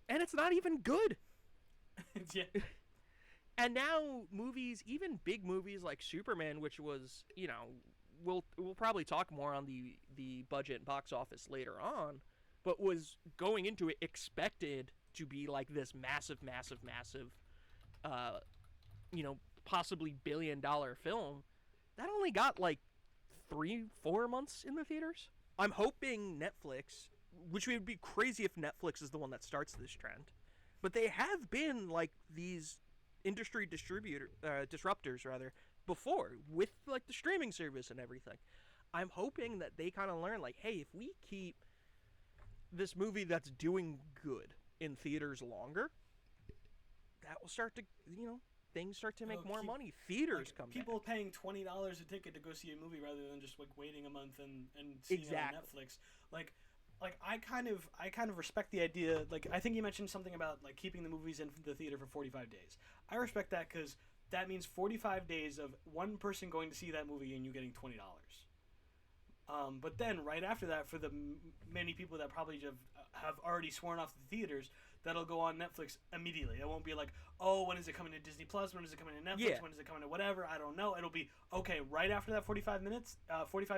And it's not even good. Yeah. And now movies, even big movies like Superman, which was, we'll probably talk more on the budget and box office later on, but was going into it expected to be like this massive, possibly $1 billion film. That only got like 3-4 months in the theaters. I'm hoping Netflix, which would be crazy if Netflix is the one that starts this trend, but they have been like these industry disruptors rather before with like the streaming service and everything. I'm hoping that they kind of learn like, hey, if we keep this movie that's doing good in theaters longer, that will start to, things start to make more money. Theaters come people back. paying $20 a ticket to go see a movie rather than just like waiting a month and seeing it on Netflix. Like I kind of respect the idea. Like I think you mentioned something about like keeping the movies in the theater for 45 days. I respect that because that means 45 days of one person going to see that movie and you getting $20. But then right after that, for the many people that probably have already sworn off the theaters, that'll go on Netflix immediately. It won't be like, oh, when is it coming to Disney Plus? When is it coming to Netflix? Yeah. When is it coming to whatever? I don't know. It'll be, okay, right after that 45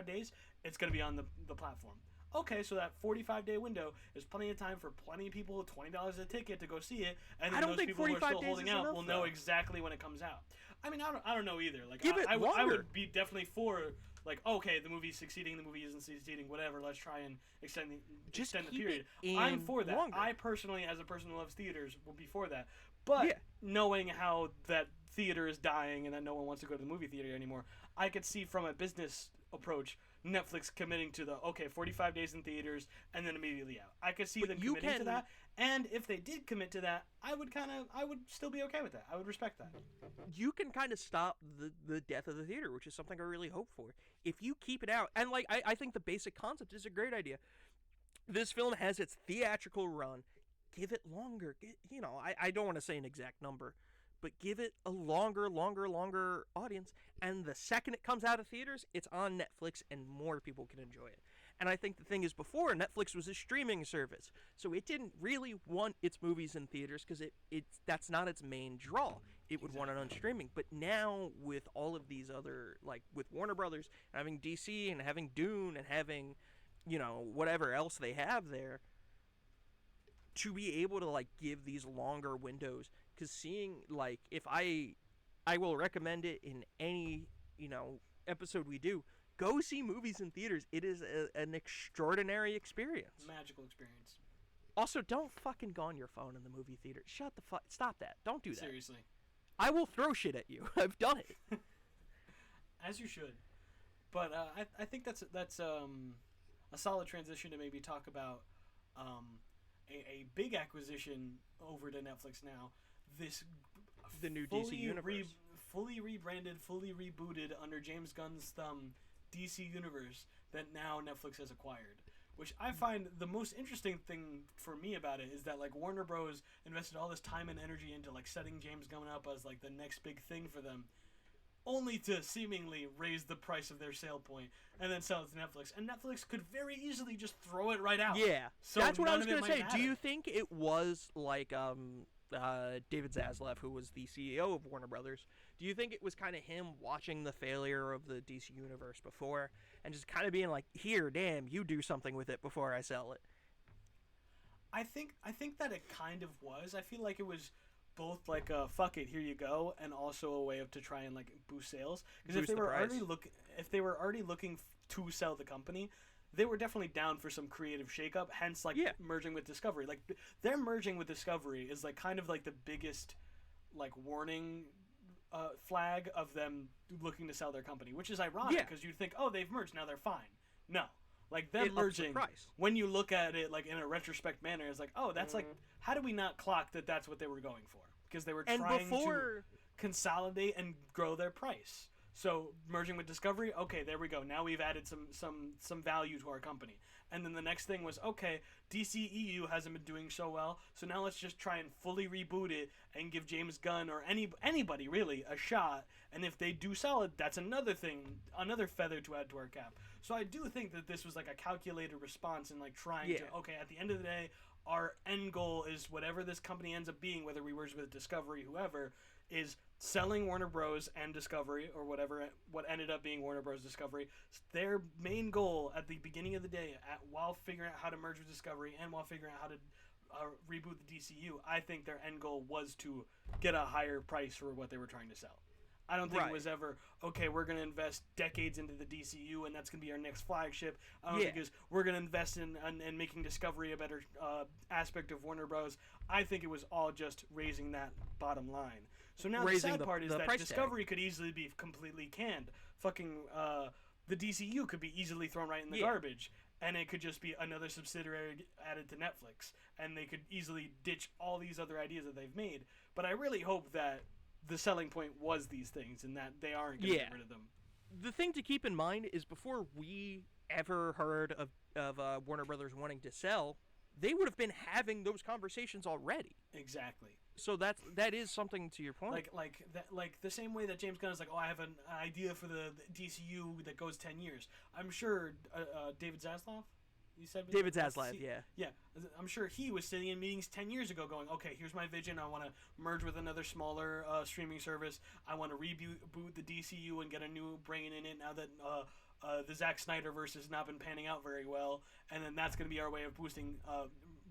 days, it's going to be on the platform. Okay, so that 45-day window is plenty of time for plenty of people, $20 a ticket to go see it, and then those people who are still holding out will know exactly when it comes out. I mean, I don't know either. Like, Give it longer. I would be definitely for, like, okay, the movie's succeeding, the movie isn't succeeding, whatever. Let's try and extend the period. I'm for that. Longer. I personally, as a person who loves theaters, will be for that. But knowing how that theater is dying and that no one wants to go to the movie theater anymore, I could see from a business approach Netflix committing to the 45 days in theaters and then immediately out. I could see them committing to that, and if they did commit to that, I would still be okay with that. I would respect that. You can kind of stop the death of the theater, which is something I really hope for. If you keep it out, and like I think the basic concept is a great idea. This film has its theatrical run. Give it longer. I don't want to say an exact number, but give it a longer audience. And the second it comes out of theaters, it's on Netflix and more people can enjoy it. And I think the thing is, before, Netflix was a streaming service, so it didn't really want its movies in theaters because that's not its main draw. It would want it on streaming. But now, with all of these other, like with Warner Brothers, having DC and having Dune and having, whatever else they have there, to be able to, like, give these longer windows, because seeing, like, if I will recommend it in any, episode we do, go see movies in theaters. It is an extraordinary experience. Magical experience. Also, don't fucking go on your phone in the movie theater. Stop that. Don't do that. Seriously. I will throw shit at you. I've done it. As you should. But I think that's a solid transition to maybe talk about a big acquisition over to Netflix now. The new DC universe. Fully rebranded, fully rebooted under James Gunn's thumb DC universe that now Netflix has acquired. Which I find the most interesting thing for me about it is that, like, Warner Bros. Invested all this time and energy into, like, setting James Gunn up as, like, the next big thing for them, only to seemingly raise the price of their sale point and then sell it to Netflix. And Netflix could very easily just throw it right out. Yeah, so that's what I was going to say. Do you think it was like David Zaslav, who was the CEO of Warner Brothers? Do you think it was kind of him watching the failure of the DC universe before and just kind of being like, "Here, damn, you do something with it before I sell it"? I think that it kind of was. I feel like it was both like a fuck it, here you go, and also a way to try and, like, boost sales. Because if they were already looking to sell the company, they were definitely down for some creative shakeup. Hence, like, merging with Discovery. Like, their merging with Discovery is, like, kind of like the biggest, like, warning flag of them looking to sell their company, which is ironic because you'd think, oh, they've merged, now they're fine. No. Like, them merging, when you look at it, like, in a retrospect manner, it's like, oh, that's like, how do we not clock that that's what they were going for? Because they were trying to consolidate and grow their price. So, merging with Discovery, okay, there we go. Now we've added some value to our company. And then the next thing was, okay, DCEU hasn't been doing so well, so now let's just try and fully reboot it and give James Gunn or anybody, really, a shot. And if they do solid, that's another thing, another feather to add to our cap. So I do think that this was, like, a calculated response and, like, trying to, okay, at the end of the day, our end goal is whatever this company ends up being, whether we merge with Discovery, whoever, is selling Warner Bros. And Discovery, or what ended up being Warner Bros. Discovery. Their main goal at the beginning of the day, while figuring out how to merge with Discovery and while figuring out how to reboot the DCU, I think their end goal was to get a higher price for what they were trying to sell. I don't think it was ever, okay, we're going to invest decades into the DCU and that's going to be our next flagship. I don't think it was, we're going to invest in making Discovery a better aspect of Warner Bros. I think it was all just raising that bottom line. So now the sad part is that Discovery could easily be completely canned. Fucking the DCU could be easily thrown right in the garbage. And it could just be another subsidiary added to Netflix. And they could easily ditch all these other ideas that they've made. But I really hope that the selling point was these things and that they aren't going to get rid of them. The thing to keep in mind is before we ever heard of Warner Brothers wanting to sell, they would have been having those conversations already. Exactly. So that is something to your point. Like the same way that James Gunn is like, oh, I have an idea for the DCU that goes 10 years. I'm sure David Zaslav, You said David that's Zaslav, yeah. Yeah, I'm sure he was sitting in meetings 10 years ago going, okay, here's my vision. I want to merge with another smaller streaming service. I want to reboot the DCU and get a new brain in it now that the Zack Snyder verse has not been panning out very well. And then that's going to be our way of boosting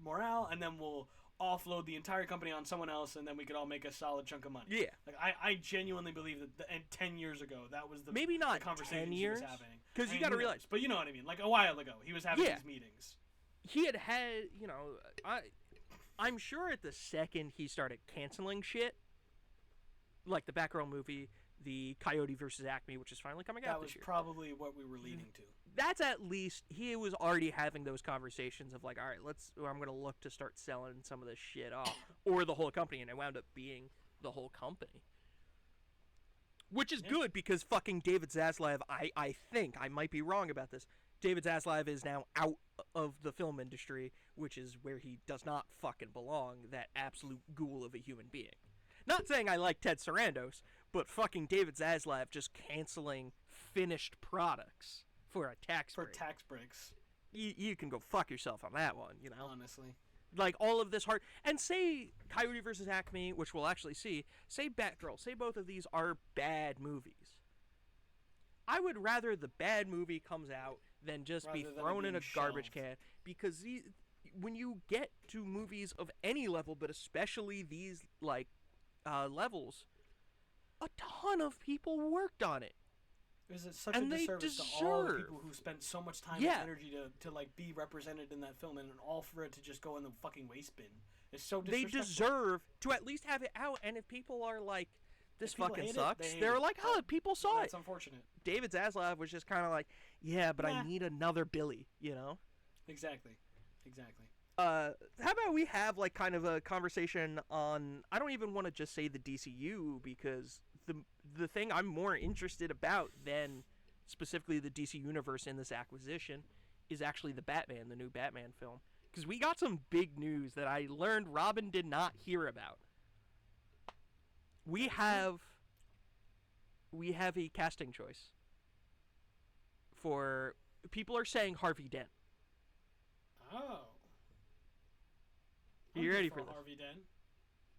morale. And then we'll offload the entire company on someone else, and then we could all make a solid chunk of money. Yeah. Like I genuinely believe that and 10 years ago, that was the maybe not the conversation 10 he years, was having. because you got to realize, but you know what I mean. Like a while ago, he was having these meetings. He had, you know, I'm sure at the second he started canceling shit, like the Batgirl movie, the Coyote versus Acme, which is finally coming out this year. That was probably what we were leading to. That's at least, he was already having those conversations of like, all right, I'm going to look to start selling some of this shit off, or the whole company, and it wound up being the whole company. Which is good, because fucking David Zaslav, I think, I might be wrong about this, David Zaslav is now out of the film industry, which is where he does not fucking belong, that absolute ghoul of a human being. Not saying I like Ted Sarandos, but fucking David Zaslav just canceling finished products for a tax break. For tax breaks. You can go fuck yourself on that one, you know? Honestly. Like, all of this hard... And say Coyote versus Acme, which we'll actually see, say Batgirl, say both of these are bad movies. I would rather the bad movie comes out than just be thrown in a garbage can, because when you get to movies of any level, but especially these, like, levels, a ton of people worked on it. Is it such a disservice to all the people who spent so much time and energy to like be represented in that film, and all for it to just go in the fucking waste bin? It's so disrespectful. They deserve to at least have it out, and if people are like, this fucking sucks, they're like, oh, people saw it. That's unfortunate. David Zaslav was just kind of like, yeah, but I need another Billy, you know? Exactly. How about we have like kind of a conversation on, I don't even want to just say the DCU, because the thing I'm more interested about than specifically the DC universe in this acquisition is actually the new Batman film. Because we got some big news that I learned Robin did not hear about. We have a casting choice for, people are saying Harvey Dent. Oh. Are you ready for this? Harvey Dent?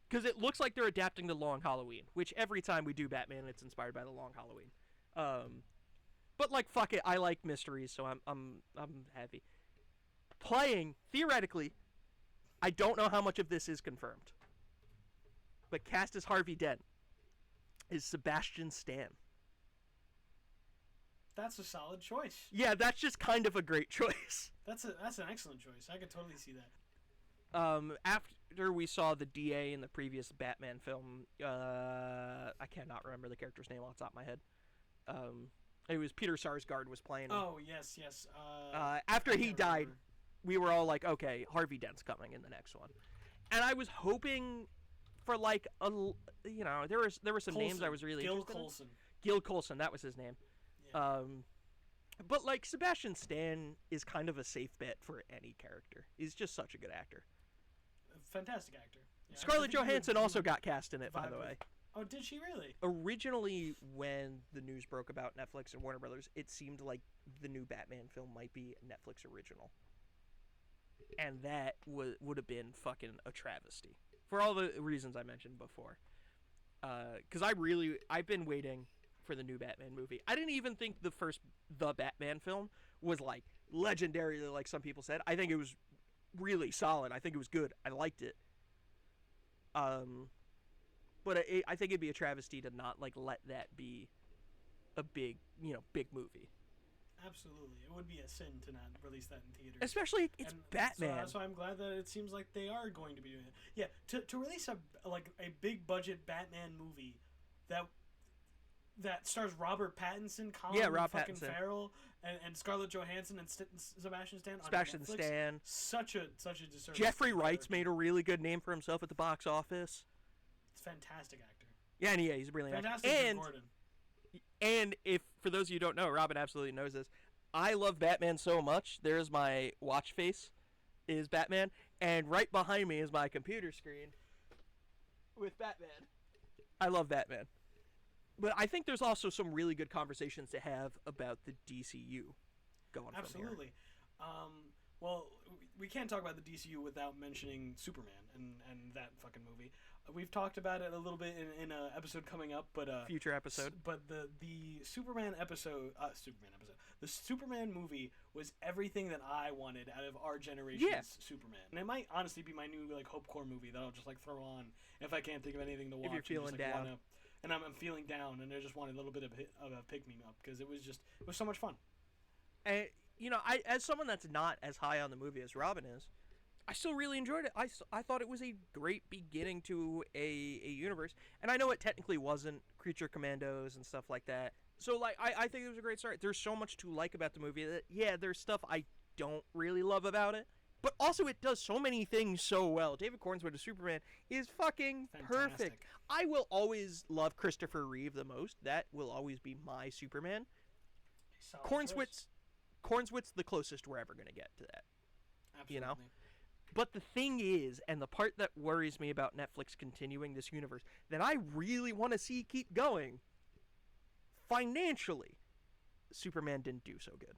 Because it looks like they're adapting The Long Halloween, which every time we do Batman, it's inspired by The Long Halloween. But like, fuck it, I like mysteries, so I'm happy. Playing, theoretically, I don't know how much of this is confirmed, but cast as Harvey Dent is Sebastian Stan. That's a solid choice. Yeah, that's just kind of a great choice. That's an excellent choice. I could totally see that. After we saw the DA in the previous Batman film, I cannot remember the character's name off the top of my head. It was Peter Sarsgaard was playing him. Oh, yes. After he died, we were all like, okay, Harvey Dent's coming in the next one. And I was hoping for like there were some names I was really interested in. Gil Coulson, that was his name. Yeah. But like, Sebastian Stan is kind of a safe bet for any character. He's just such a good actor. Fantastic actor. Yeah, Scarlett Johansson also got cast in it, by the way. Oh, did she really? Originally, when the news broke about Netflix and Warner Brothers, it seemed like the new Batman film might be a Netflix original. And that would have been fucking a travesty. For all the reasons I mentioned before. Because I've been waiting for the new Batman movie. I didn't even think the Batman film was like legendary, like some people said. I think it was really solid. I think it was good. I liked it. But I think it'd be a travesty to not like let that be a big movie. Absolutely, it would be a sin to not release that in theaters. Especially it's Batman. So I'm glad that it seems like they are going to be doing it. Yeah, to release a big budget Batman movie that stars Robert Pattinson, Rob fucking Pattinson. Farrell, and Scarlett Johansson and Sebastian Stan. Sebastian Stan. Such a disservice. Jeffrey Wright's made a really good name for himself at the box office. It's a fantastic actor. Yeah, and he's a brilliant actor. Fantastic Gordon. And if, for those of you who don't know, Robin absolutely knows this, I love Batman so much. There's my watch face, is Batman, and right behind me is my computer screen with Batman. I love Batman. But I think there's also some really good conversations to have about the DCU going Absolutely. from here. Well, we can't talk about the DCU without mentioning Superman and that fucking movie. We've talked about it a little bit in an episode coming up, but Future episode. But the Superman episode, the Superman movie was everything that I wanted out of our generation's Superman. And it might honestly be my new like hopecore movie that I'll just like throw on if I can't think of anything to watch. If you're feeling and just, like, down. and I'm feeling down, and I just wanted a little bit of a pick me up because it was so much fun. And I as someone that's not as high on the movie as Robin is, I still really enjoyed it. I thought it was a great beginning to a universe. And I know it technically wasn't Creature Commandos and stuff like that. So, like, I think it was a great start. There's so much to like about the movie that, yeah, there's stuff I don't really love about it. But also, it does so many things so well. David Cornswood as Superman is fucking perfect. I will always love Christopher Reeve the most. That will always be my Superman. Cornswit's the closest we're ever going to get to that. Absolutely. You know? But the thing is, and the part that worries me about Netflix continuing this universe, that I really want to see keep going, financially, Superman didn't do so good.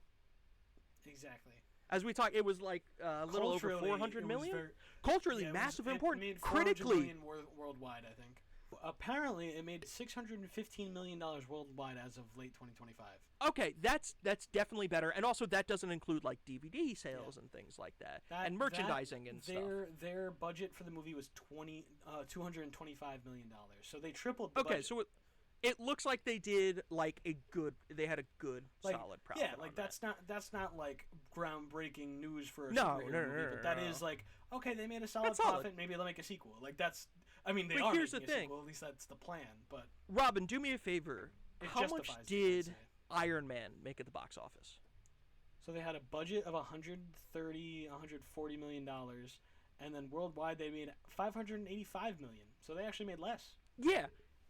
Exactly. As we talked, it was like a little over 400 million. Culturally, massive, important. It made critically, million worldwide, I think. Apparently, it made $615 million worldwide as of late 2025. Okay, that's definitely better, and also that doesn't include like DVD sales and things like that and merchandising and stuff. Their budget for the movie was $225 million, so they tripled the budget. So it looks like they did like they had a good solid profit. Yeah, like that's not like groundbreaking news for a no, superhero movie, but that is like, okay, they made a solid profit, maybe they'll make a sequel. Like that's, I mean, they are here's making the a thing. sequel, at least that's the plan, but Robin, do me a favor. How much did Iron Man make at the box office? So they had a budget of $140 million, and then worldwide they made $585 million. So they actually made less. Yeah.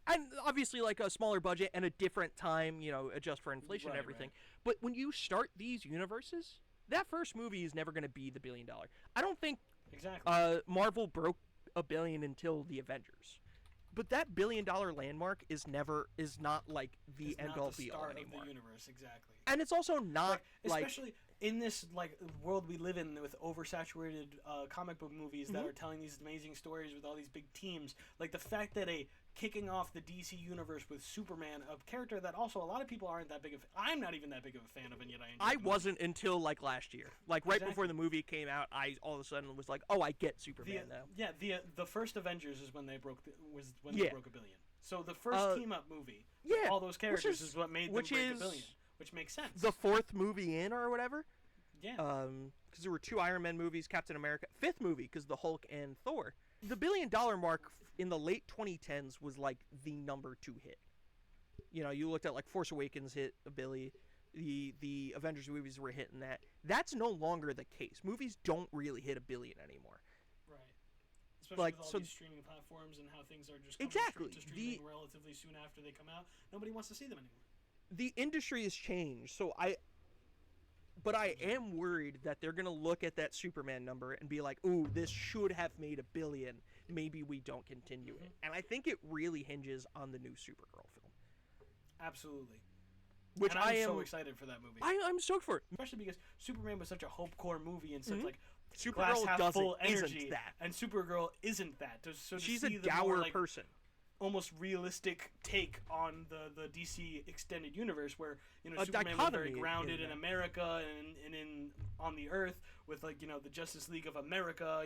And obviously, like, a smaller budget and a different time, adjust for inflation and everything. Right. But when you start these universes, that first movie is never going to be the $1 billion. I don't think Marvel broke $1 billion until the Avengers. But that $1 billion landmark is not like the end all be all anymore. Of the universe, exactly. And it's also not especially in this world we live in with oversaturated comic book movies that are telling these amazing stories with all these big teams. Like the fact that kicking off the DC universe with Superman, a character that also a lot of people aren't that big of. I'm not even that big of a fan of, and yet I enjoy. I wasn't until like last year, right before the movie came out. I all of a sudden was like, oh, I get Superman now. Yeah, the first Avengers is when they broke they broke $1 billion. So the first team up movie, all those characters is what made them break $1 billion, which makes sense. The fourth movie in or whatever. Yeah. Because there were 2 Iron Man movies, Captain America, 5th movie because the Hulk and Thor. The $1 billion mark in the late 2010s was like the number 2 hit. You looked at like Force Awakens hit $1 billion. The Avengers movies were hitting that. That's no longer the case. Movies don't really hit $1 billion anymore. Right. Especially with all these streaming platforms and how things are just coming to streaming relatively soon after they come out. Nobody wants to see them anymore. The industry has changed, but I am worried that they're going to look at that Superman number and be like, ooh, this should have made $1 billion. Maybe we don't continue it. And I think it really hinges on the new Supergirl film. Absolutely. Which and I'm so excited for that movie. I'm stoked for it. Especially because Superman was such a hope core movie and such like Supergirl half full energy. Isn't that. And Supergirl isn't that. So she's a dour person. Almost realistic take on the DC extended universe where a Superman was very grounded in America and in on the Earth with the Justice League of America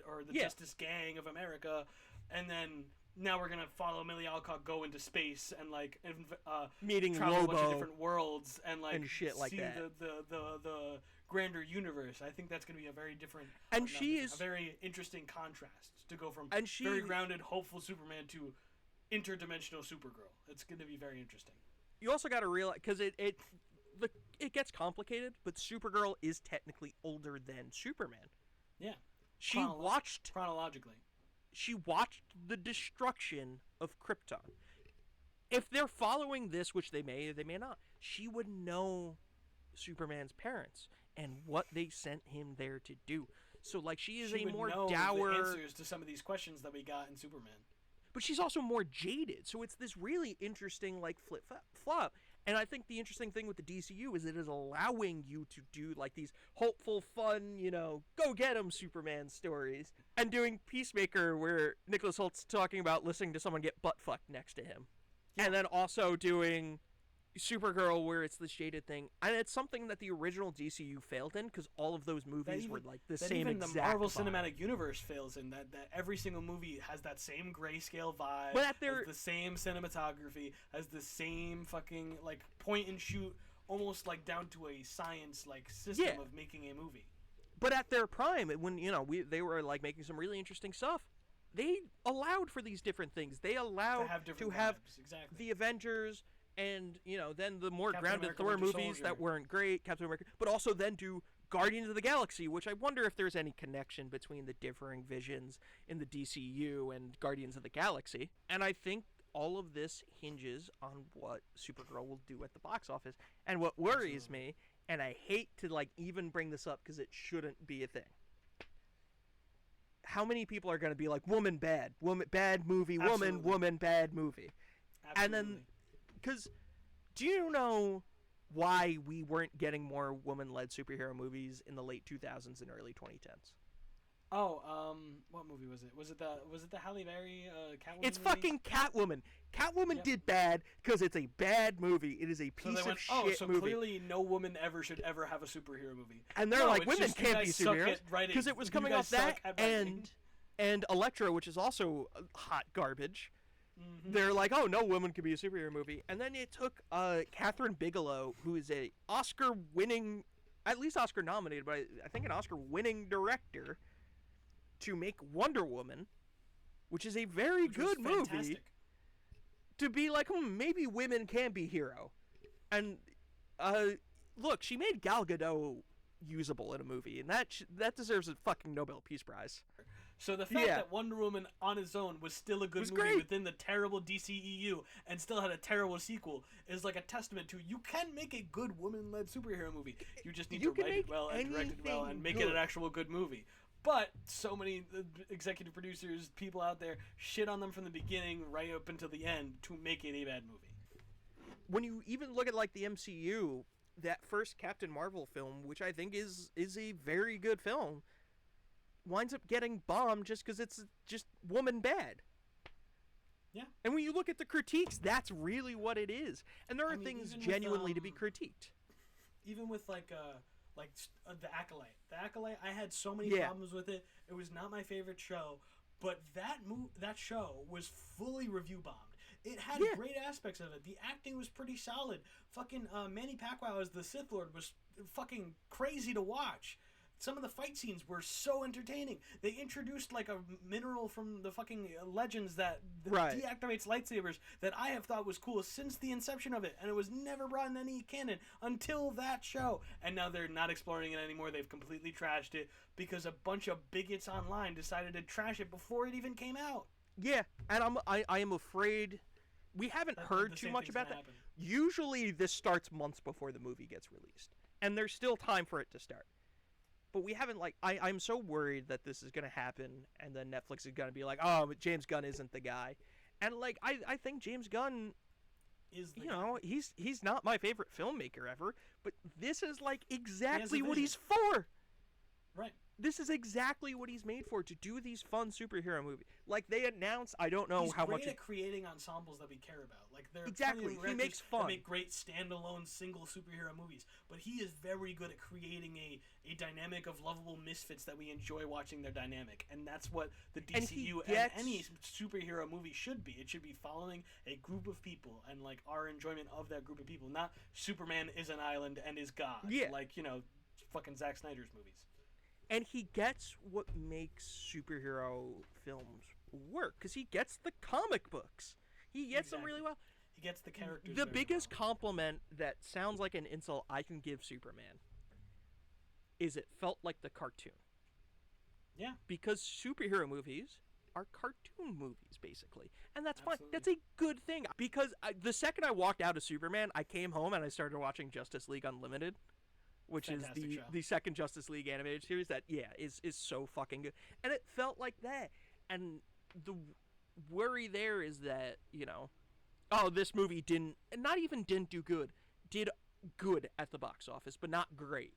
or the Justice Gang of America, and then now we're gonna follow Millie Alcock go into space and meeting travel Lobo a bunch of different worlds and shit like see that. the grander universe. I think that's gonna be a very different and she is a very interesting contrast to go from very grounded, hopeful Superman to interdimensional Supergirl. It's going to be very interesting. You also got to realize, because it gets complicated, but Supergirl is technically older than Superman. Yeah. Chronologically. She watched the destruction of Krypton. If they're following this, which they may not, she would know Superman's parents and what they sent him there to do. So, she is a more dour... the answers to some of these questions that we got in Superman. But she's also more jaded, so it's this really interesting, flip-flop. And I think the interesting thing with the DCU is it is allowing you to do like these hopeful, fun, go get 'em Superman stories, and doing Peacemaker where Nicholas Holt's talking about listening to someone get butt fucked next to him, and then also doing Supergirl where it's the shaded thing, and it's something that the original DCU failed in because all of those movies were like the same even exact the Marvel vibe. Cinematic Universe fails in that every single movie has that same grayscale vibe, But has the same cinematography, has the same fucking like point and shoot, almost like down to a science like system of making a movie. But at their prime, when they were like making some really interesting stuff, they allowed for these different things. They allowed to have exactly. the Avengers. And, then the more Captain grounded America, Thor Winter movies Soldier. that weren't great, Captain America, but also then do Guardians of the Galaxy, which I wonder if there's any connection between the differing visions in the DCU and Guardians of the Galaxy. And I think all of this hinges on what Supergirl will do at the box office. And what worries me, and I hate to like even bring this up because it shouldn't be a thing. How many people are going to be like, woman bad movie, woman bad movie? Absolutely. And then, because do you know why we weren't getting more woman-led superhero movies in the late 2000s and early 2010s? Oh, what movie was it? Was it the Halle Berry Catwoman? It's movie? fucking Catwoman. Catwoman did bad because it's a bad movie. It is a piece of shit so movie. Clearly no woman should ever have a superhero movie. And they're like, women can't be superheroes because it was coming off that and Elektra, which is also hot garbage. Mm-hmm. They're like, oh, no woman could be a superhero movie. And then it took Catherine Bigelow, who is a Oscar-winning, at least Oscar-nominated, but I think an Oscar-winning director, to make Wonder Woman, which is a very good movie, to be like, maybe women can be hero. And look, she made Gal Gadot usable in a movie, and that deserves a fucking Nobel Peace Prize. So the fact that Wonder Woman on its own was still a good movie within the terrible DCEU and still had a terrible sequel is like a testament to you can make a good woman-led superhero movie. You just need to write it well and direct it well and make it an actual good movie. But so many executive producers, people out there, shit on them from the beginning right up until the end to make it a bad movie. When you even look at like the MCU, that first Captain Marvel film, which I think is a very good film, winds up getting bombed just because it's just woman bad. Yeah. And when you look at the critiques, that's really what it is. And there are things genuinely to be critiqued. Even with The Acolyte. The Acolyte, I had so many problems with it. It was not my favorite show, but that show was fully review bombed. It had great aspects of it. The acting was pretty solid. Fucking Manny Pacquiao as the Sith Lord was fucking crazy to watch. Some of the fight scenes were so entertaining. They introduced like a mineral from the fucking Legends that deactivates lightsabers that I have thought was cool since the inception of it, and it was never brought in any canon until that show. And now they're not exploring it anymore. They've completely trashed it because a bunch of bigots online decided to trash it before it even came out. Yeah, and I am afraid we haven't heard too much about that. Happen. Usually this starts months before the movie gets released, and there's still time for it to start. But we haven't, I'm so worried that this is going to happen, and then Netflix is going to be like, oh, but James Gunn isn't the guy. And, I think James Gunn is the guy. He's not my favorite filmmaker ever, but this is, exactly what he's for. Right. This is exactly what he's made for, to do these fun superhero movies. Like, they announced, I don't know how much... He's great at creating ensembles that we care about. Exactly, he makes fun. That make great standalone single superhero movies. But he is very good at creating a dynamic of lovable misfits that we enjoy watching their dynamic. And that's what the DCU and any superhero movie should be. It should be following a group of people and, our enjoyment of that group of people. Not Superman is an island and is God. Yeah. Fucking Zack Snyder's movies. And he gets what makes superhero films work, because he gets the comic books. He gets them really well. He gets the characters. The biggest compliment that sounds like an insult I can give Superman is it felt like the cartoon. Yeah. Because superhero movies are cartoon movies, basically. And that's fine. Absolutely. That's a good thing. Because the second I walked out of Superman, I came home and I started watching Justice League Unlimited, which Fantastic is show. the second Justice League animated series that, is so fucking good. And it felt like that. And the worry there is that, oh, this movie not even didn't do good, did good at the box office, but not great.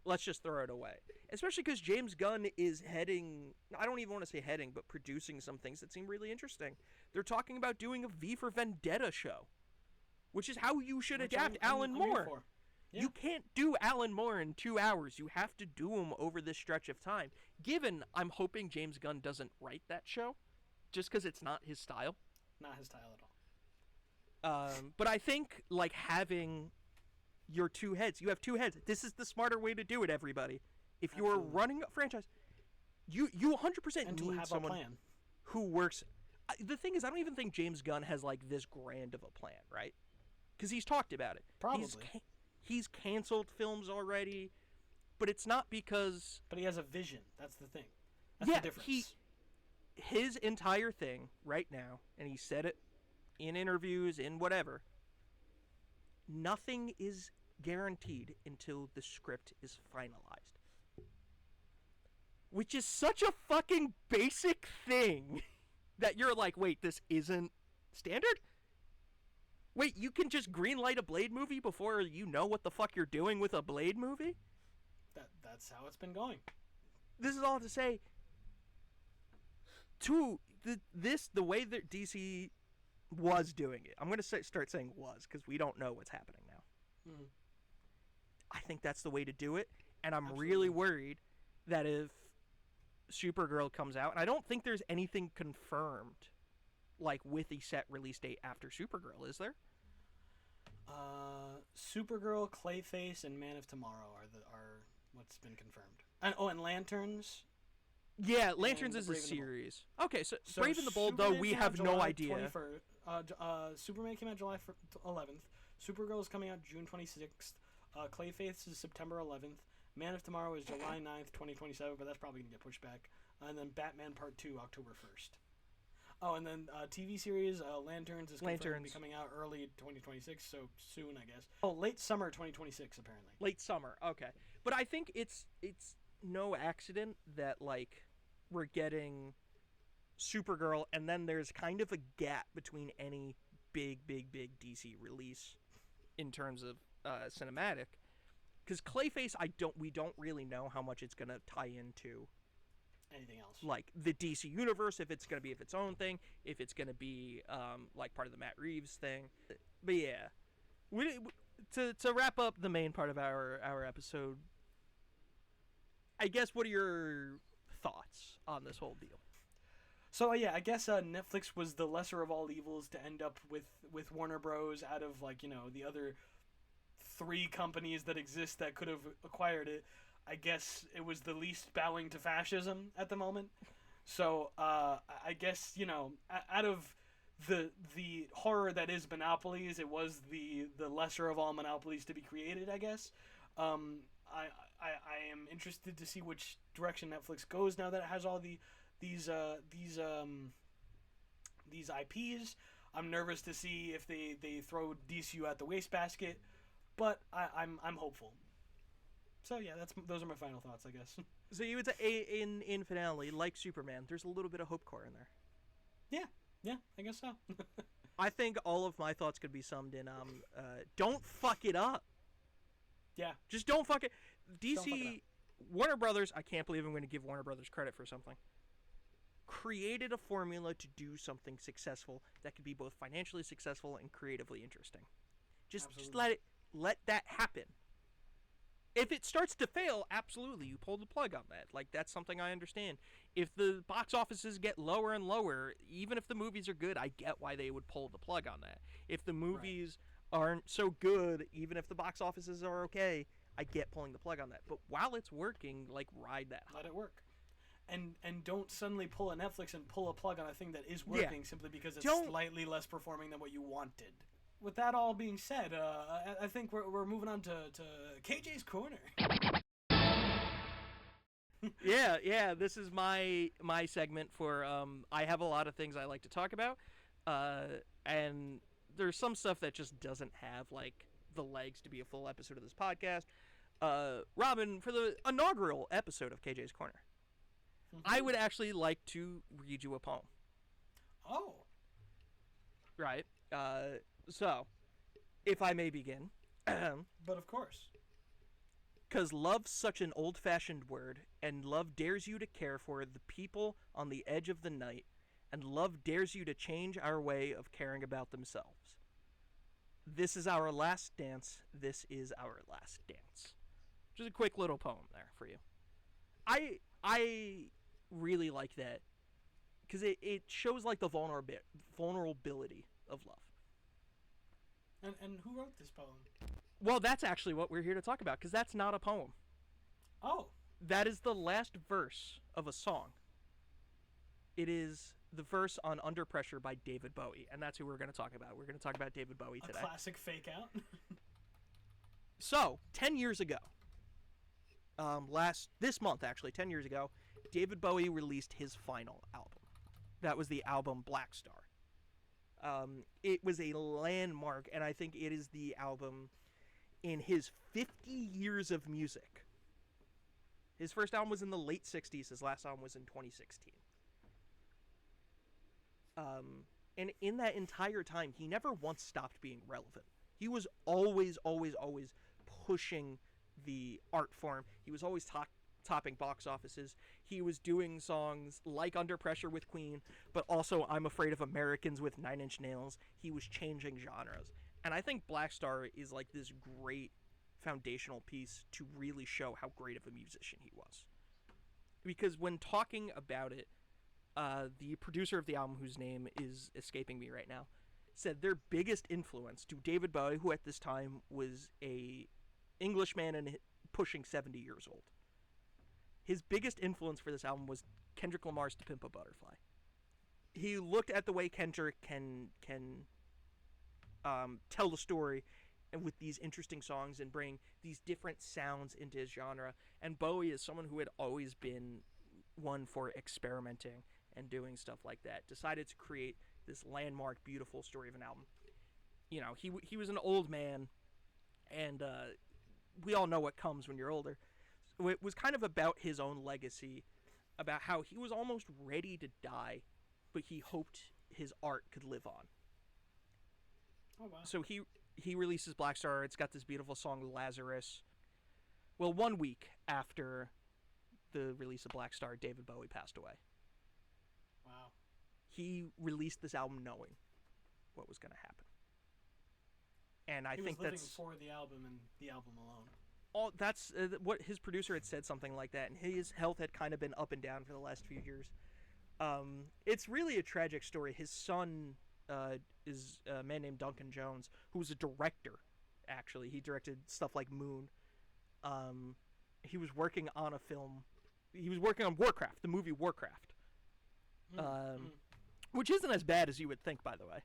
Let's just throw it away. Especially because James Gunn is heading, I don't even want to say heading, but producing some things that seem really interesting. They're talking about doing a V for Vendetta show, which is how you should adapt Alan Moore. Yeah. You can't do Alan Moore in 2 hours. You have to do him over this stretch of time. Given, I'm hoping James Gunn doesn't write that show, just because it's not his style. Not his style at all. But I think, like, having your two heads, you have two heads. This is the smarter way to do it, everybody. If you are running a franchise, you 100% need someone who works. The thing is, I don't even think James Gunn has, like, this grand of a plan, right? Because he's talked about it. Probably. He's canceled films already, but it's not because... But he has a vision. That's the thing. That's the difference. His entire thing right now, and he said it in interviews, in whatever, nothing is guaranteed until the script is finalized. Which is such a fucking basic thing that you're like, wait, this isn't standard? Wait, you can just greenlight a Blade movie before you know what the fuck you're doing with a Blade movie? That's how it's been going. This is all to say, the way that DC was doing it, I'm going to start saying was, because we don't know what's happening now. Mm-hmm. I think that's the way to do it, and I'm really worried that if Supergirl comes out, and I don't think there's anything confirmed, like, with a set release date after Supergirl, is there? Supergirl, Clayface, and Man of Tomorrow are what's been confirmed. And Lanterns. Yeah, Lanterns is a series. Okay, so Brave and the Bold, though, we have no idea. Superman came out July 11th. Supergirl is coming out June 26th. Clayface is September 11th. Man of Tomorrow is July 9th, 2027, but that's probably going to get pushed back. And then Batman Part 2, October 1st. Oh, and then TV series, Lanterns is confirmed to be coming out early 2026, so soon, I guess. Oh, late summer 2026, apparently. Late summer, okay. But I think it's no accident that, like, we're getting Supergirl, and then there's kind of a gap between any big DC release in terms of cinematic. Because Clayface, we don't really know how much it's going to tie into anything else, like the DC universe, if it's going to be its own thing, if it's going to be like part of the Matt Reeves thing. But yeah, to wrap up the main part of our episode, I guess, what are your thoughts on this whole deal? So yeah, I guess Netflix was the lesser of all evils to end up with Warner Bros. Out of, like, the other 3 companies that exist that could have acquired it. I guess it was the least bowing to fascism at the moment. So I guess, out of the horror that is monopolies, it was the lesser of all monopolies to be created, I guess. I am interested to see which direction Netflix goes now that it has all these IPs. I'm nervous to see if they throw DCU at the wastebasket, but I'm hopeful. So yeah, those are my final thoughts, I guess. So you would say in finale, like Superman, there's a little bit of hope core in there. Yeah, I guess so. I think all of my thoughts could be summed in don't fuck it up. Yeah. Just don't fuck it. DC, Warner Brothers, I can't believe I'm going to give Warner Brothers credit for something. Created a formula to do something successful that could be both financially successful and creatively interesting. Just let that happen. If it starts to fail, absolutely, you pull the plug on that. Like, that's something I understand. If the box offices get lower and lower, even if the movies are good, I get why they would pull the plug on that. If the movies aren't so good, even if the box offices are okay, I get pulling the plug on that. But while it's working, like, ride that high. Let it work. And don't suddenly pull a Netflix and pull a plug on a thing that is working simply because it's slightly less performing than what you wanted. With that all being said, I think we're moving on to KJ's Corner. yeah. This is my segment for I have a lot of things I like to talk about, and there's some stuff that just doesn't have, like, the legs to be a full episode of this podcast. Robin, for the inaugural episode of KJ's Corner, I would actually like to read you a poem. Oh. Right. So, if I may begin. But of course. Because love's such an old-fashioned word, and love dares you to care for the people on the edge of the night, and love dares you to change our way of caring about themselves. This is our last dance. This is our last dance. Just a quick little poem there for you. I really like that because it shows like the vulnerability of love. And who wrote this poem? Well, that's actually what we're here to talk about because that's not a poem. Oh. That is the last verse of a song. It is the verse on Under Pressure by David Bowie, and that's who we're going to talk about. We're going to talk about David Bowie today. A classic fake out. So, 10 years ago, this month actually, 10 years ago, David Bowie released his final album. That was the album Black Star. It was a landmark, and I think it is the album in his 50 years of music. His first album was in the late 60s. His last album was in 2016. And in that entire time, he never once stopped being relevant. He was always, always, always pushing the art form. He was always topping box offices. He was doing songs like Under Pressure with Queen, but also I'm Afraid of Americans with Nine Inch Nails. He was changing genres. And I think Black Star is like this great foundational piece to really show how great of a musician he was. Because when talking about it, the producer of the album, whose name is escaping me right now, said their biggest influence to David Bowie, who at this time was a Englishman and pushing 70 years old. His biggest influence for this album was Kendrick Lamar's To Pimp a Butterfly. He looked at the way Kendrick can tell the story and with these interesting songs and bring these different sounds into his genre. And Bowie is someone who had always been one for experimenting and doing stuff like that. Decided to create this landmark, beautiful story of an album. You know, he was an old man, and we all know what comes when you're older. So it was kind of about his own legacy, about how he was almost ready to die, but he hoped his art could live on. Oh, wow. So he releases Black Star. It's got this beautiful song, Lazarus. Well, 1 week after the release of Black Star, David Bowie passed away. Wow. He released this album knowing what was going to happen. And I think was living that's for the album and the album alone. all. That's what his producer had said, something like that. And his health had kind of been up and down for the last few years. It's really a tragic story. His son is a man named Duncan Jones, who was a director. Actually, he directed stuff like Moon. He was working on a film. He was working on Warcraft, the movie Warcraft, which isn't as bad as you would think, by the way.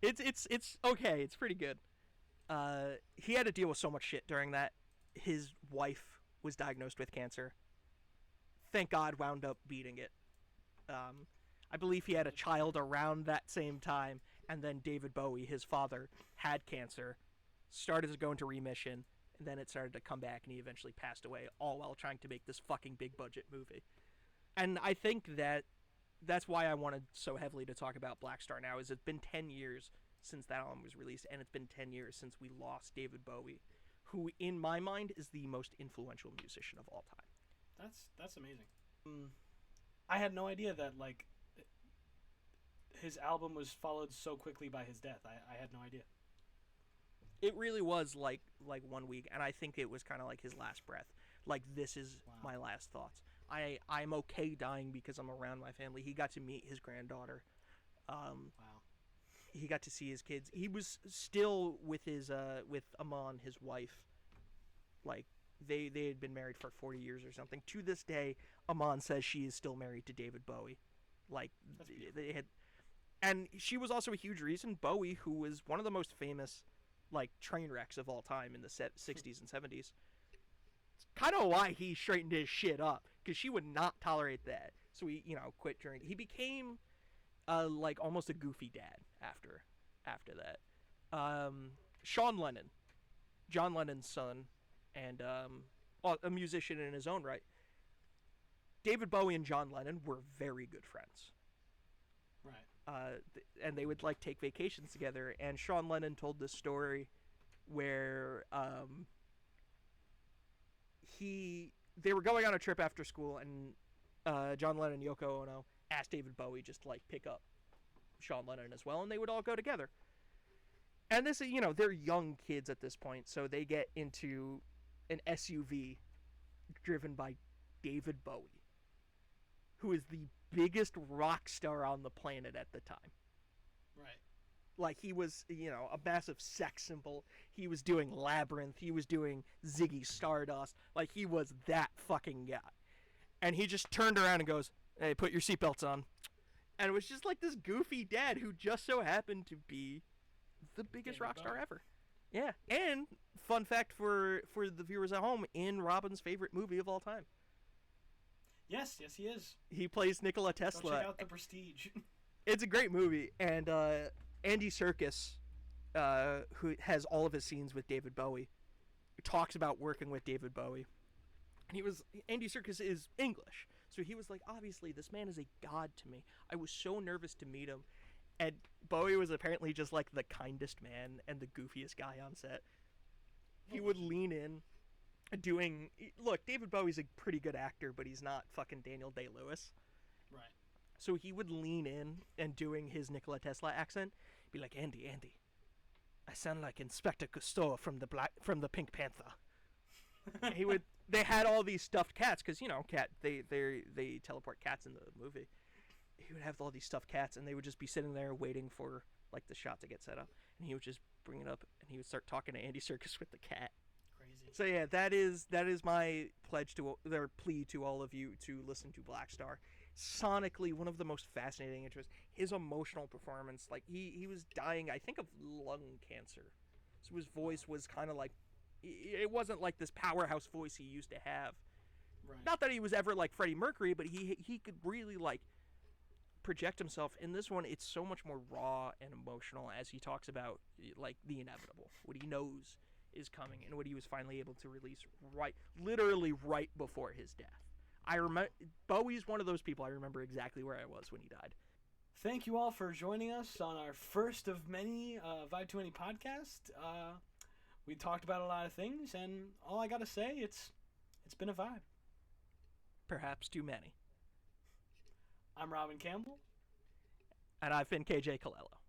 It's okay. It's pretty good. He had to deal with so much shit during that. His wife was diagnosed with cancer. Thank God, wound up beating it. I believe he had a child around that same time, and then David Bowie, his father, had cancer, started to go into remission, and then it started to come back, and he eventually passed away, all while trying to make this fucking big budget movie. And I think that's why I wanted so heavily to talk about Black Star now, is it's been 10 years since that album was released, and it's been 10 years since we lost David Bowie, who, in my mind, is the most influential musician of all time. That's amazing. I had no idea that, like, his album was followed so quickly by his death. I had no idea. It really was like 1 week, and I think it was kind of like his last breath. Like, this is my last thoughts. I'm okay dying because I'm around my family. He got to meet his granddaughter. Wow. He got to see his kids. He was still with his with Aman, his wife. Like, they had been married for 40 years or something. To this day, Aman says she is still married to David Bowie. Like, they had, and she was also a huge reason Bowie, who was one of the most famous, like, train wrecks of all time in the 60s and 70s. It's kind of why he straightened his shit up, because she would not tolerate that. So he, quit drinking. He became, like, almost a goofy dad after that. Sean Lennon, John Lennon's son, and a musician in his own right. David Bowie and John Lennon were very good friends. Right. and they would like take vacations together. And Sean Lennon told this story where they were going on a trip after school, and John Lennon and Yoko Ono asked David Bowie just to like pick up Sean Lennon as well, and they would all go together. And this is, they're young kids at this point, so they get into an SUV driven by David Bowie, who is the biggest rock star on the planet at the time. Right. Like, he was, a massive sex symbol. He was doing Labyrinth. He was doing Ziggy Stardust. Like, he was that fucking guy. And he just turned around and goes, "Hey, put your seatbelts on." And it was just like this goofy dad who just so happened to be the biggest David rock star Bowie. ever. Yeah. And fun fact for the viewers at home, in Robin's favorite movie of all time. Yes, he is. He plays Nikola Go Tesla. check out The Prestige. It's a great movie, and Andy Serkis, who has all of his scenes with David Bowie, talks about working with David Bowie. And Andy Serkis is English, so he was like, obviously, this man is a god to me. I was so nervous to meet him. And Bowie was apparently just like the kindest man and the goofiest guy on set. He would lean in, look, David Bowie's a pretty good actor, but he's not fucking Daniel Day-Lewis. Right. So he would lean in and doing his Nikola Tesla accent, be like, Andy, I sound like Inspector Cousteau from the Pink Panther. They had all these stuffed cats, because, they teleport cats in the movie. He would have all these stuffed cats, and they would just be sitting there waiting for, like, the shot to get set up. And he would just bring it up, and he would start talking to Andy Serkis with the cat. Crazy. So yeah, that is my plea to all of you to listen to Black Star. Sonically, one of the most fascinating interests. His emotional performance, like he was dying, I think, of lung cancer. So his voice was kind of like, it wasn't like this powerhouse voice he used to have. Right. Not that he was ever like Freddie Mercury, but he could really like project himself. In this one, it's so much more raw and emotional as he talks about like the inevitable, what he knows is coming, and what he was finally able to release literally right before his death. I remember Bowie's one of those people. I remember exactly where I was when he died. Thank you all for joining us on our first of many Vibe to Any podcast. We talked about a lot of things, and all I gotta say, it's been a vibe. Perhaps too many. I'm Robin Campbell. And I've been KJ Colello.